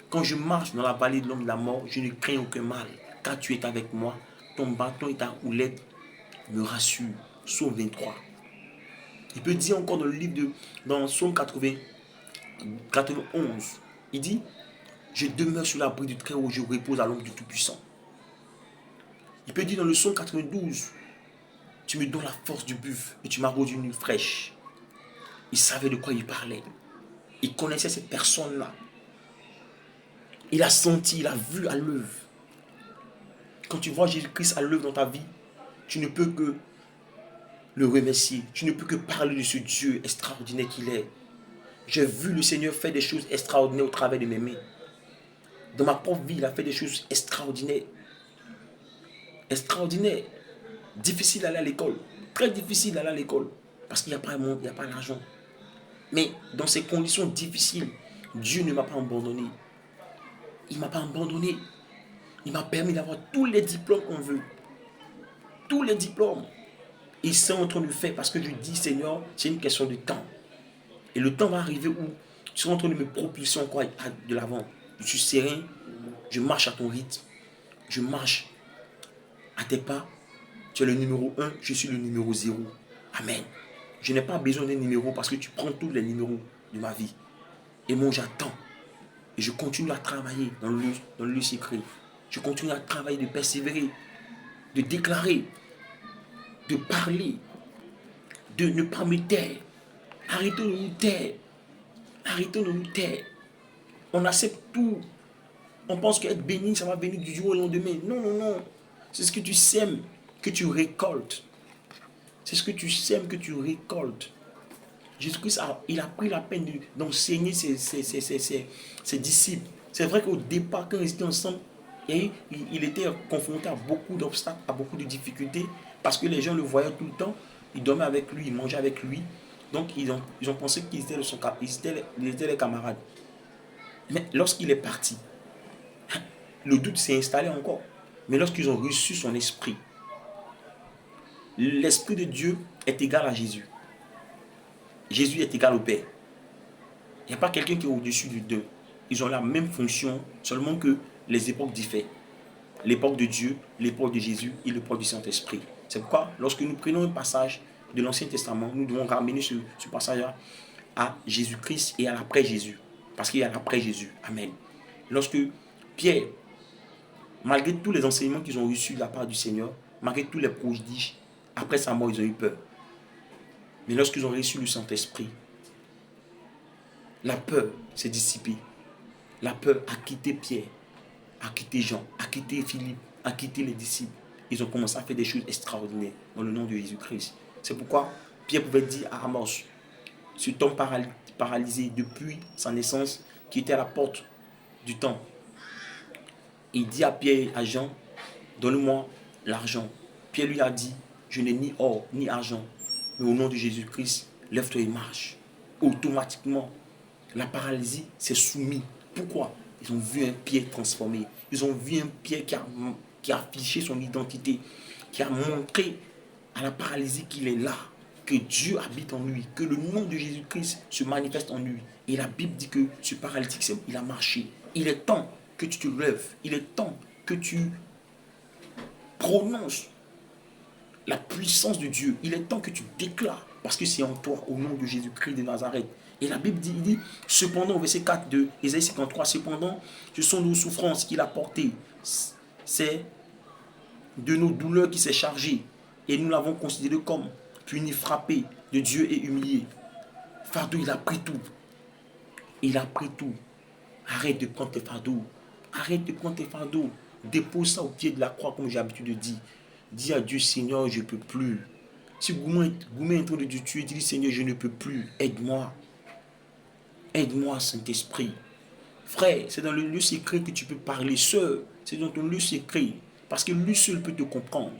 quand je marche dans la vallée de l'homme de la mort, je ne crains aucun mal, car tu es avec moi. Ton bâton et ta houlette me rassurent. Psaume 23. Il peut dire encore dans le livre dans Psaume 91, il dit, je demeure sur l'abri du Très-Haut, je repose à l'ombre du Tout-Puissant. Il peut dire dans le Psaume 92, tu me donnes la force du buffle et tu m'arroses d'une nuit fraîche. Il savait de quoi il parlait. Il connaissait cette personne-là. Il a senti, il a vu à l'œuvre. Quand tu vois Jésus-Christ à l'œuvre dans ta vie, tu ne peux que le remercier. Tu ne peux que parler de ce Dieu extraordinaire qu'il est. J'ai vu le Seigneur faire des choses extraordinaires au travers de mes mains. Dans ma propre vie, il a fait des choses extraordinaires. Extraordinaires. Difficile d'aller à l'école. Très difficile d'aller à l'école. Parce qu'il n'y a pas le monde, il n'y a pas l'argent. Mais dans ces conditions difficiles, Dieu ne m'a pas abandonné. Il ne m'a pas abandonné. Il m'a permis d'avoir tous les diplômes qu'on veut. Tous les diplômes. Et c'est en train de le faire parce que je dis, Seigneur, c'est une question de temps. Et le temps va arriver où tu seras en train de me propulser encore de l'avant. Je suis serein, je marche à ton rythme, je marche à tes pas. Tu es le numéro 1, je suis le numéro 0. Amen. Je n'ai pas besoin d'un numéro parce que tu prends tous les numéros de ma vie. Et moi, j'attends. Et je continue à travailler dans le lieu secret. Je continue à travailler, de persévérer, de déclarer, de parler, de ne pas me taire. Arrêtons de nous taire. Arrêtons de nous taire. On accepte tout. On pense qu'être béni, ça va venir du jour au lendemain. Non, non, non. C'est ce que tu sèmes que tu récoltes. C'est ce que tu sèmes que tu récoltes. Jésus-Christ, il a pris la peine d'enseigner ses disciples. C'est vrai qu'au départ, quand ils étaient ensemble, il était confronté à beaucoup d'obstacles, à beaucoup de difficultés, parce que les gens le voyaient tout le temps. Ils dormaient avec lui, ils mangeaient avec lui. Donc, ils ont pensé qu'ils étaient les camarades. Mais lorsqu'il est parti, le doute s'est installé encore. Mais lorsqu'ils ont reçu son esprit, l'esprit de Dieu est égal à Jésus. Jésus est égal au Père. Il n'y a pas quelqu'un qui est au-dessus du deux. Ils ont la même fonction, seulement que les époques diffèrent. L'époque de Dieu, l'époque de Jésus et l'époque du Saint-Esprit. C'est pourquoi, lorsque nous prenons un passage de l'Ancien Testament, nous devons ramener ce passage-là à Jésus-Christ et à l'après-Jésus. Parce qu'il y a l'après-Jésus. Amen. Lorsque Pierre, malgré tous les enseignements qu'ils ont reçus de la part du Seigneur, malgré tous les prodiges, après sa mort, ils ont eu peur. Mais lorsqu'ils ont reçu le Saint-Esprit, la peur s'est dissipée. La peur a quitté Pierre, a quitté Jean, a quitté Philippe, a quitté les disciples. Ils ont commencé à faire des choses extraordinaires dans le nom de Jésus-Christ. C'est pourquoi Pierre pouvait dire à Amos, cet homme paralysé depuis sa naissance, qui était à la porte du temple. Il dit à Pierre et à Jean, donne-moi l'argent. Pierre lui a dit, je n'ai ni or ni argent, mais au nom de Jésus-Christ, lève-toi et marche. Automatiquement, la paralysie s'est soumise. Pourquoi? Ils ont vu un Pierre transformé. Ils ont vu un Pierre qui a affiché son identité, qui a montré à la paralysie qu'il est là, que Dieu habite en lui, que le nom de Jésus-Christ se manifeste en lui. Et la Bible dit que ce paralytique, il a marché. Il est temps que tu te lèves. Il est temps que tu prononces la puissance de Dieu. Il est temps que tu déclares, parce que c'est en toi, au nom de Jésus-Christ de Nazareth. Et la Bible dit, cependant, au verset 4 de Ésaïe 53, cependant, ce sont nos souffrances qu'il a portées. C'est de nos douleurs qu'il s'est chargé. Et nous l'avons considéré comme puni, frappé de Dieu et humilié. Fardeau, il a pris tout. Il a pris tout. Arrête de prendre tes fardeaux. Arrête de prendre tes fardeaux. Dépose ça au pied de la croix, comme j'ai l'habitude de dire. Dis à Dieu, Seigneur, je ne peux plus. Si Goumé est en train de te tuer, dis, Seigneur, je ne peux plus. Aide-moi. Aide-moi, Saint-Esprit. Frère, c'est dans le lieu secret que tu peux parler. Sœur, c'est dans ton lieu secret. Parce que lui seul peut te comprendre.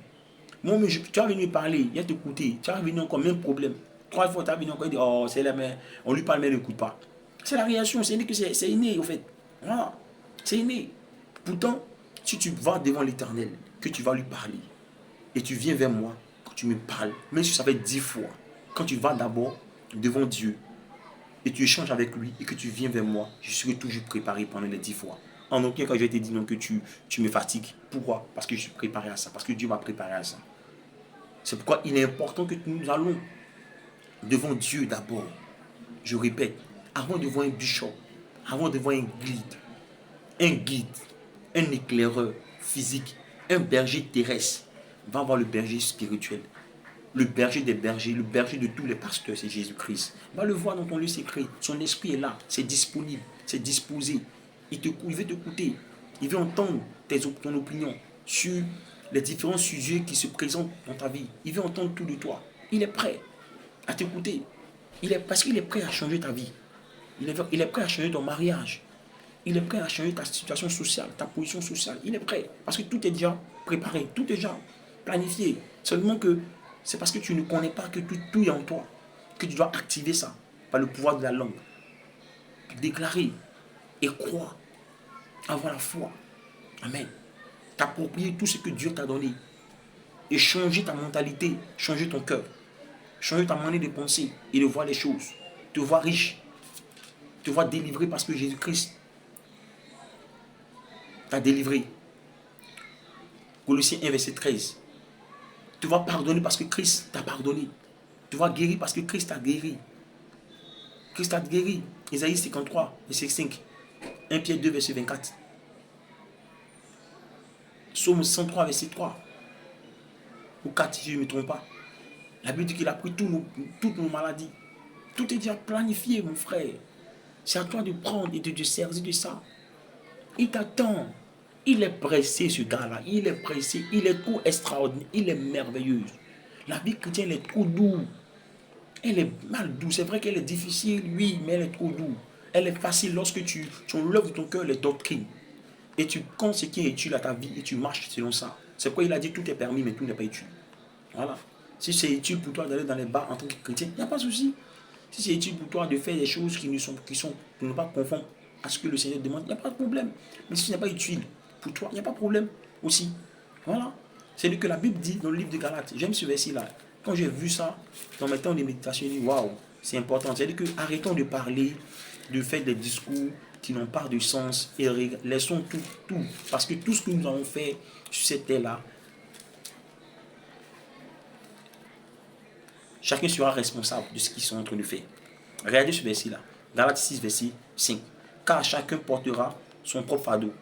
Moi, mais tu vas venir parler, il va t'écouter. Tu vas venir encore, même problème. 3 fois, tu vas venir encore, il dit, oh, c'est la mère. On lui parle, mais il n'écoute pas. C'est la réaction, c'est inné, en fait. Voilà, c'est inné. Pourtant, si tu vas devant l'Éternel, que tu vas lui parler, et tu viens vers moi, que tu me parles, même si ça fait 10 fois, quand tu vas d'abord devant Dieu, et tu échanges avec lui, et que tu viens vers moi, je serai toujours préparé pendant les 10 fois. En aucun cas, je vais te dire non que tu me fatigues. Pourquoi? Parce que je suis préparé à ça, parce que Dieu m'a préparé à ça. C'est pourquoi il est important que nous allons devant Dieu d'abord. Je répète, avant de voir un bishop, avant de voir un guide, un éclaireur physique, un berger terrestre, va voir le berger spirituel. Le berger des bergers, le berger de tous les pasteurs, c'est Jésus-Christ. Va le voir dans ton lieu secret. Son esprit est là, c'est disponible, c'est disposé. Il veut t'écouter. Il veut entendre ton opinion sur les différents sujets qui se présentent dans ta vie. Il veut entendre tout de toi. Il est prêt à t'écouter. Parce qu'il est prêt à changer ta vie. Il est prêt à changer ton mariage. Il est prêt à changer ta situation sociale, ta position sociale. Il est prêt. Parce que tout est déjà préparé, tout est déjà planifié. Seulement que c'est parce que tu ne connais pas que tout est en toi, que tu dois activer ça par le pouvoir de la langue. Déclarer et croire. Avoir la foi. Amen. T'approprier tout ce que Dieu t'a donné. Et changer ta mentalité, changer ton cœur. Changer ta manière de penser et de voir les choses. Te voir riche. Te voir délivré parce que Jésus-Christ t'a délivré. Colossiens 1, verset 13. Tu vas pardonner parce que Christ t'a pardonné. Tu vas guérir parce que Christ t'a guéri. Christ t'a guéri. Isaïe 53, verset 5. 1 Pierre 2, verset 24. Psaume 103, verset 3. Ou 4, si je ne me trompe pas. La Bible dit qu'il a pris toutes nos maladies. Tout est déjà planifié, mon frère. C'est à toi de prendre et de te servir de ça. Il t'attend. Il est pressé, ce gars-là. Il est pressé. Il est trop extraordinaire. Il est merveilleux. La vie chrétienne est trop douce. Elle est mal douce. C'est vrai qu'elle est difficile, oui, mais elle est trop douce. Elle est facile lorsque tu enlèves de ton cœur les doctrines. Et tu comptes ce qui est utile à ta vie et tu marches selon ça. C'est pourquoi il a dit tout est permis, mais tout n'est pas utile. Voilà. Si c'est utile pour toi d'aller dans les bars en tant que chrétien, il n'y a pas de souci. Si c'est utile pour toi de faire des choses qui ne pas conformes à ce que le Seigneur demande, il n'y a pas de problème. Mais si ce n'est pas utile pour toi, il n'y a pas de problème aussi. Voilà. C'est ce que la Bible dit dans le livre de Galates. J'aime ce verset-là. Quand j'ai vu ça dans mes temps de méditation, je dis waouh, c'est important. C'est-à-dire que arrêtons de parler, de faire des discours qui n'ont pas de sens et laissons tout. Parce que tout ce que nous avons fait sur cette terre-là, chacun sera responsable de ce qu'ils sont en train de faire. Regardez ce verset-là. Galates 6, verset 5. Car chacun portera son propre fardeau.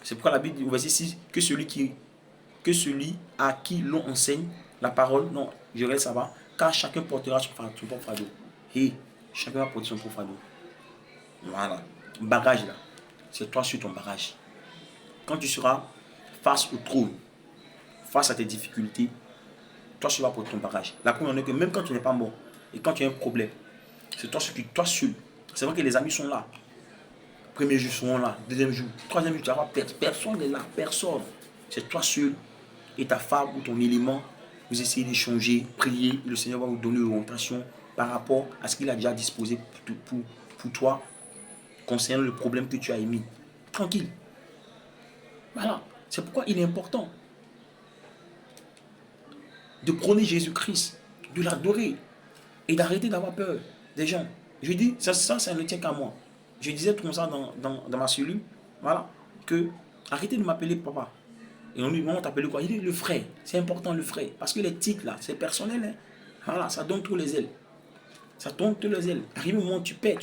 C'est pourquoi la Bible dit au verset 6 que celui à qui l'on enseigne la parole, non, je reste ça va, car chacun portera son propre fardeau. Et chacun va porter son propre fardeau. Voilà. Bagage là, c'est toi sur ton bagage. Quand tu seras face au trône, face à tes difficultés, toi seul vas porter ton bagage. La première est que même quand tu n'es pas mort et quand tu as un problème, c'est toi seul. C'est vrai que les amis sont là. Premier jour seront là, deuxième jour, troisième jour, tu vas voir personne n'est là, personne. C'est toi seul et ta femme ou ton élément. Vous essayez d'échanger, prier, et le Seigneur va vous donner une orientation par rapport à ce qu'il a déjà disposé pour toi concernant le problème que tu as émis. Tranquille. Voilà. C'est pourquoi il est important de prôner Jésus-Christ, de l'adorer et d'arrêter d'avoir peur des gens. Je dis, ça ne tient qu'à moi. Je disais comme ça dans ma cellule, voilà, que arrêtez de m'appeler papa. Et on lui demande t'appeler quoi? Il dit le frère. C'est important le frère. Parce que les titres là, c'est personnel. Hein. Voilà, ça donne tous les ailes. Ça donne tous les ailes. Arrive au moment où tu perds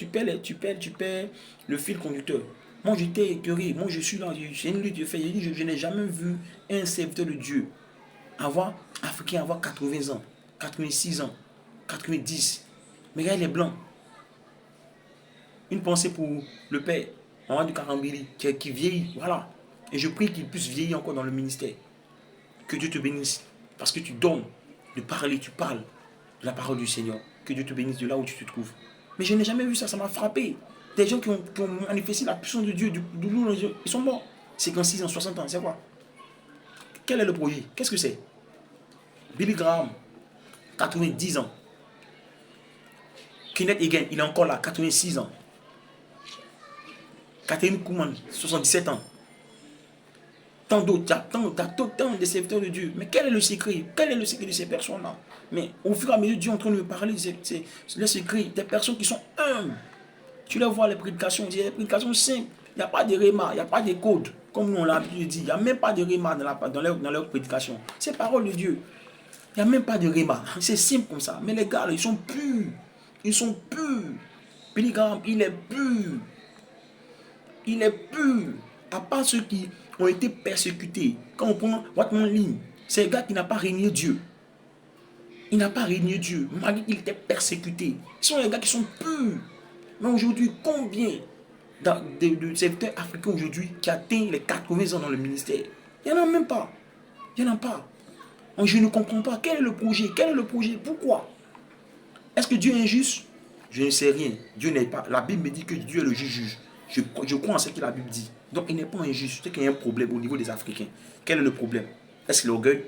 le fil conducteur. Moi j'étais écœuré. Moi je suis là. J'ai une lutte de fait. Je n'ai jamais vu un serviteur de Dieu africain avoir 80 ans, 86 ans, 90. Mais regarde les blancs. Une pensée pour le père, Henri du Karambili, qui vieillit, voilà. Et je prie qu'il puisse vieillir encore dans le ministère. Que Dieu te bénisse. Parce que tu donnes de parler, tu parles de la parole du Seigneur. Que Dieu te bénisse de là où tu te trouves. Mais je n'ai jamais vu ça, ça m'a frappé. Des gens qui ont manifesté la puissance de Dieu, ils sont morts. 56 ans, 60 ans, c'est quoi? Quel est le projet? Qu'est-ce que c'est? Billy Graham, 90 ans. Kenneth Hagin, il est encore là, 86 ans. Catherine Kuhlman, 77 ans. Tant d'autres, tant de serviteurs de Dieu. Mais quel est le secret? Quel est le secret de ces personnes-là? Mais au fur et à mesure, Dieu est en train de me parler, c'est le secret des personnes qui sont humbles. Tu les vois, les prédications, les prédications simples. Il n'y a pas de réma, il n'y a pas de code. Comme nous on l'a dit, il n'y a même pas de réma dans leur prédication. C'est parole de Dieu. Il n'y a même pas de réma. C'est simple comme ça. Mais les gars, là, ils sont purs. Ils sont purs. Billy Graham, il est pur. Il est pur. À part ceux qui ont été persécutés. Quand on prend Watman Lee, c'est un gars qui n'a pas régné Dieu. Il n'a pas régné Dieu, malgré qu'il était persécuté. Ce sont les gars qui sont purs. Mais aujourd'hui, combien de serviteurs africains aujourd'hui qui atteignent les 80 ans dans le ministère? Il n'y en a même pas. Il n'y en a pas. Donc, je ne comprends pas. Quel est le projet? Quel est le projet? Pourquoi? Est-ce que Dieu est injuste? Je ne sais rien. Dieu n'est pas. La Bible me dit que Dieu est le juge. Je crois en ce que la Bible dit. Donc il n'est pas injuste. C'est qu'il y a un problème au niveau des Africains. Quel est le problème? Est-ce que l'orgueil?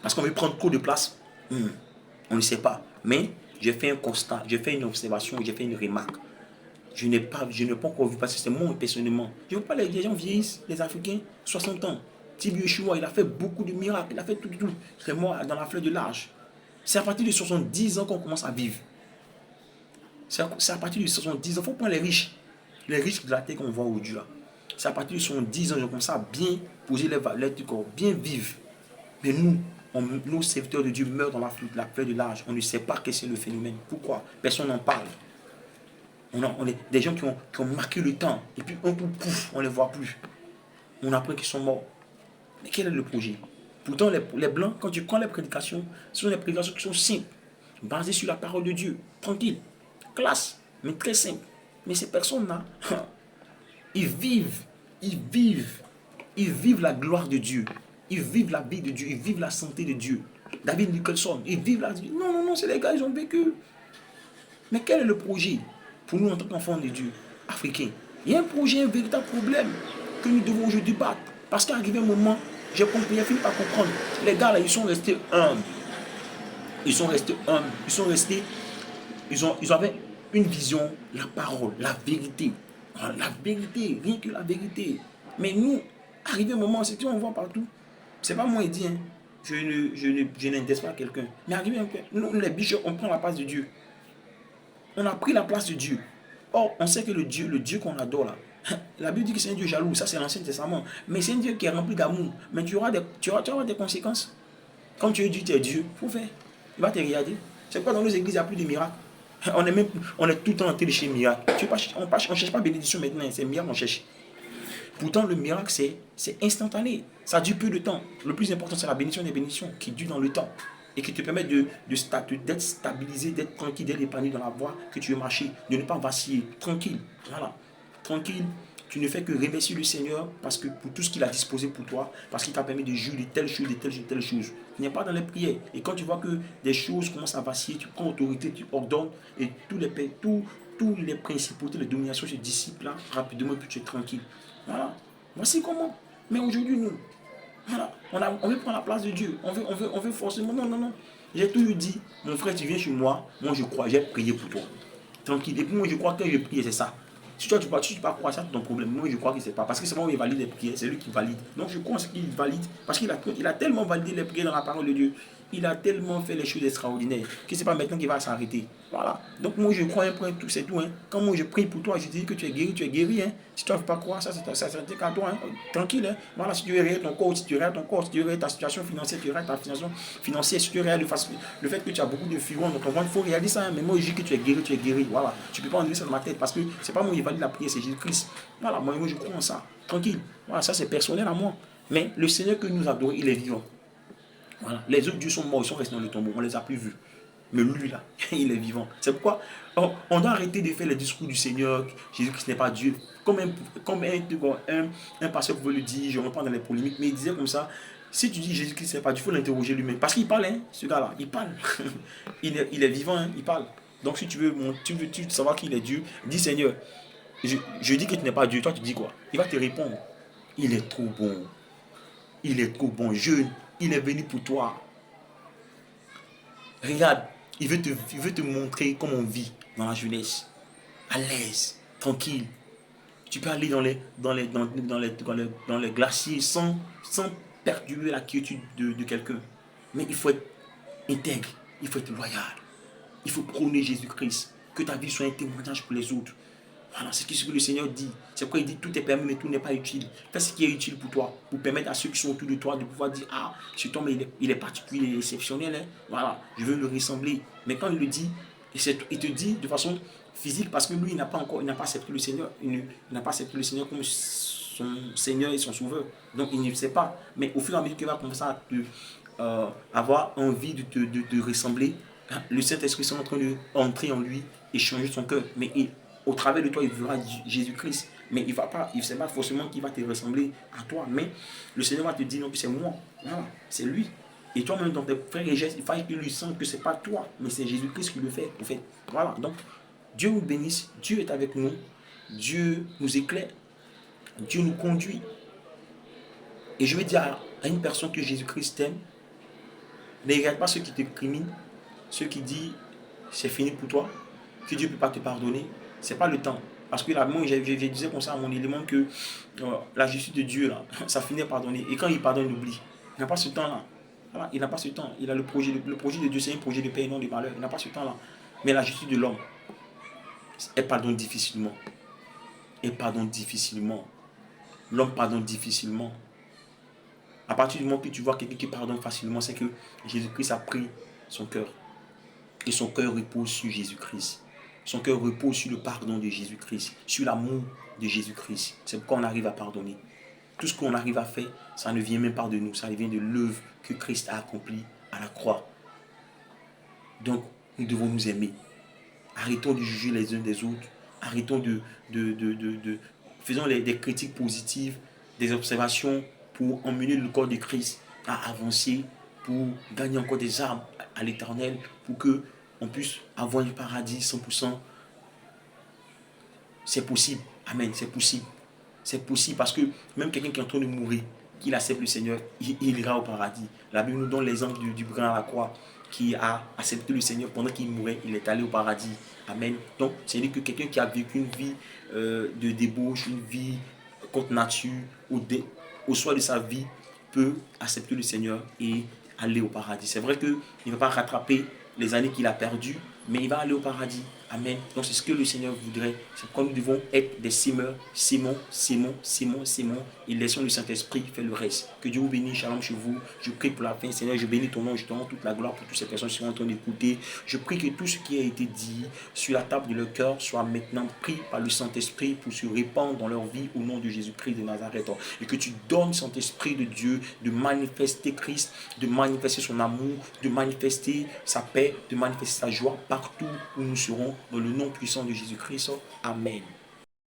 Parce qu'on veut prendre trop de place? On ne sait pas. Mais j'ai fait un constat, j'ai fait une observation, j'ai fait une remarque. Je n'ai pas encore vu, parce que c'est moi personnellement. Je ne veux pas les gens vieillissent, les Africains, 60 ans. Tibi Yeshua, il a fait beaucoup de miracles, il a fait tout. C'est moi dans la fleur de l'âge. C'est à partir de 70 ans qu'on commence à vivre. C'est à partir de 70 ans. Il faut prendre les riches de la terre qu'on voit aujourd'hui. C'est à partir de 70 ans, je commence à bien poser les valeurs du corps, bien vivre. Mais nous, nos serviteurs de Dieu meurent dans la fleur de l'âge. On ne sait pas quel c'est le phénomène. Pourquoi? Personne n'en parle. On est des gens qui ont marqué le temps. Et puis, un coup, pouf, on ne les voit plus. On apprend qu'ils sont morts. Mais quel est le projet? Pourtant, les Blancs, quand tu prends les prédications, ce sont des prédications qui sont simples, basées sur la parole de Dieu. Tranquille. Classe, mais très simple. Mais ces personnes-là, ils vivent la gloire de Dieu. Ils vivent la vie de Dieu. Ils vivent la santé de Dieu. David Nicholson, ils vivent la vie. Non, c'est les gars, ils ont vécu. Mais quel est le projet pour nous en tant qu'enfants de Dieu, africains? Il y a un projet, un véritable problème que nous devons aujourd'hui battre. Parce qu'à arrivé un moment, j'ai fini par comprendre. Les gars là, ils sont restés humbles. Ils avaient une vision, la parole, la vérité. La vérité, rien que la vérité. Mais nous, arrivé un moment, c'est tout, on voit partout. C'est pas moi qui dis, hein. Je n'intéresse pas quelqu'un. Mais arrivé un peu, nous, les bishops, on prend la place de Dieu. On a pris la place de Dieu. Or, on sait que le Dieu qu'on adore là, la Bible dit que c'est un Dieu jaloux, ça c'est l'Ancien Testament. Mais c'est un Dieu qui est rempli d'amour. Mais tu auras des conséquences. Quand tu dis tu es Dieu, il faut faire. Il va te regarder. C'est pourquoi dans nos églises, il n'y a plus de miracles. On est tout le temps en train de chercher miracle. On ne cherche pas bénédiction maintenant, c'est miracle qu'on cherche. Pourtant, le miracle, c'est instantané. Ça dure peu de temps. Le plus important, c'est la bénédiction des bénédictions qui dure dans le temps et qui te permet d'être stabilisé, d'être tranquille, d'être épanoui dans la voie que tu veux marcher, de ne pas vaciller. Tranquille. Voilà. Tranquille. Tu ne fais que remercier le Seigneur parce que pour tout ce qu'il a disposé pour toi, parce qu'il t'a permis de juger de telles choses, de telles choses, de telles choses. Tu n'es pas dans les prières. Et quand tu vois que des choses commencent à vaciller, tu prends autorité, tu ordonnes et tous les principaux, toutes les dominations se dissipent là rapidement, puis tu es tranquille. Voilà. Voici comment. Mais aujourd'hui, nous, voilà, on veut prendre la place de Dieu. On veut forcément. Non, non, non. J'ai toujours dit, mon frère, tu viens chez moi, moi je crois, j'ai prié pour toi. Tranquille. Et puis moi, je crois que je prie, c'est ça. Si toi, tu ne pas croire, ça, c'est ton problème. Moi, je crois que c'est pas. Parce que c'est moi qui valide les prières, c'est lui qui valide. Donc, je crois qu'il valide. Parce qu'il a tellement validé les prières dans la parole de Dieu. Il a tellement fait les choses extraordinaires que ce n'est pas maintenant qu'il va s'arrêter. Voilà. Donc, moi, je crois un point, tout, c'est tout. Hein. Quand moi, je prie pour toi, je dis que tu es guéri. Hein. Si tu ne veux pas croire, ça c'est qu'à toi. Hein. Tranquille. Hein. Voilà, si tu veux réel ton corps, si tu veux ton corps, si tu veux ta situation financière, tu veux ta situation financière, si tu veux le fait que tu as beaucoup de fibromes dans ton ventre, il faut réaliser ça. Hein. Mais moi, je dis que tu es guéri. Voilà. Tu ne peux pas enlever ça dans ma tête parce que c'est pas moi qui valide la prière, c'est Jésus-Christ. Voilà, moi, je crois en ça. Tranquille. Voilà, ça c'est personnel à moi. Mais le Seigneur que nous adorons, il est vivant. Voilà. Les autres dieux sont morts, ils sont restés dans le tombeau, on ne les a plus vus. Mais lui là, il est vivant. C'est pourquoi on doit arrêter de faire les discours du Seigneur, Jésus-Christ n'est pas Dieu. Comme un pasteur pouvait le dire, je ne rentre pas dans les polémiques, mais il disait comme ça, si tu dis Jésus-Christ n'est pas Dieu, il faut l'interroger lui-même. Parce qu'il parle, hein, ce gars-là, il parle. il est vivant, hein, il parle. Donc si tu veux savoir qu'il est Dieu, dis Seigneur, je dis que tu n'es pas Dieu, toi tu dis quoi? Il va te répondre, il est trop bon. Il est trop bon, jeune, il est venu pour toi. Regarde, il veut te montrer comment on vit dans la jeunesse. À l'aise, tranquille. Tu peux aller dans les glaciers sans perturber la quiétude de quelqu'un. Mais il faut être intègre, il faut être loyal. Il faut prôner Jésus-Christ. Que ta vie soit un témoignage pour les autres. Voilà, c'est ce que le Seigneur dit. C'est pourquoi il dit tout est permis, mais tout n'est pas utile. Fais ce qui est utile pour toi, pour permettre à ceux qui sont autour de toi de pouvoir dire ah, cet homme il est particulier, il est exceptionnel. Hein. Voilà, je veux le ressembler. Mais quand il le dit, il te dit de façon physique parce que lui, il n'a pas accepté le Seigneur. Il n'a pas accepté le Seigneur comme son Seigneur et son Sauveur. Donc il ne sait pas. Mais au fur et à mesure qu'il va commencer à avoir envie de te ressembler, le Saint-Esprit est en train d'entrer en lui et changer son cœur. Mais au travers de toi, il verra Jésus-Christ. Mais il ne sait pas forcément qu'il va te ressembler à toi. Mais le Seigneur va te dire non, c'est moi. Voilà, c'est lui. Et toi-même, dans tes frères et gestes, il faut qu'il lui sente que ce n'est pas toi, mais c'est Jésus-Christ qui le fait. En fait. Voilà, donc Dieu nous bénisse, Dieu est avec nous, Dieu nous éclaire, Dieu nous conduit. Et je vais dire à une personne que Jésus-Christ t'aime, ne regarde pas ceux qui te criminent, ceux qui disent c'est fini pour toi, que Dieu ne peut pas te pardonner. C'est pas le temps. Parce que là, moi, je disais comme ça à mon élément que la justice de Dieu, là, ça finit par pardonner. Et quand il pardonne, il oublie. Il n'a pas ce temps-là. Voilà, il n'a pas ce temps. Il a le projet de Dieu, c'est un projet de paix et non de malheur. Il n'a pas ce temps-là. Mais la justice de l'homme, elle pardonne difficilement. Elle pardonne difficilement. L'homme pardonne difficilement. À partir du moment que tu vois quelqu'un qui pardonne facilement, c'est que Jésus-Christ a pris son cœur. Et son cœur repose sur Jésus-Christ. Son cœur repose sur le pardon de Jésus-Christ, sur l'amour de Jésus-Christ. C'est pourquoi on arrive à pardonner. Tout ce qu'on arrive à faire, ça ne vient même pas de nous, ça vient de l'œuvre que Christ a accomplie à la croix. Donc, nous devons nous aimer. Arrêtons de juger les uns des autres. Arrêtons faisons des critiques positives, des observations pour emmener le corps de Christ à avancer, pour gagner encore des âmes à l'éternel, pour qu'on puisse avoir un paradis 100%. C'est possible. Amen, c'est possible. C'est possible parce que même quelqu'un qui est en train de mourir, qu'il accepte le Seigneur, il ira au paradis. La Bible nous donne l'exemple du brun à la croix qui a accepté le Seigneur pendant qu'il mourait, il est allé au paradis. Amen. Donc, c'est-à-dire que quelqu'un qui a vécu une vie de débauche, une vie contre nature, au soir de sa vie, peut accepter le Seigneur et aller au paradis. C'est vrai qu'il ne va pas rattraper les années qu'il a perdues, mais il va aller au paradis. Amen. Donc c'est ce que le Seigneur voudrait. C'est quand nous devons être des semeurs. Simon, Simon, Simon, Simon. Et laissons le Saint-Esprit faire le reste. Que Dieu vous bénisse. Shalom chez vous. Je prie pour la fin. Seigneur, je bénis ton nom. Je te rends toute la gloire pour toutes ces personnes qui sont en train d'écouter. Je prie que tout ce qui a été dit sur la table de leur cœur soit maintenant pris par le Saint-Esprit pour se répandre dans leur vie au nom de Jésus-Christ de Nazareth. Et que tu donnes, Saint-Esprit de Dieu, de manifester Christ, de manifester son amour, de manifester sa paix, de manifester sa joie partout où nous serons, dans le nom puissant de Jésus-Christ. Amen.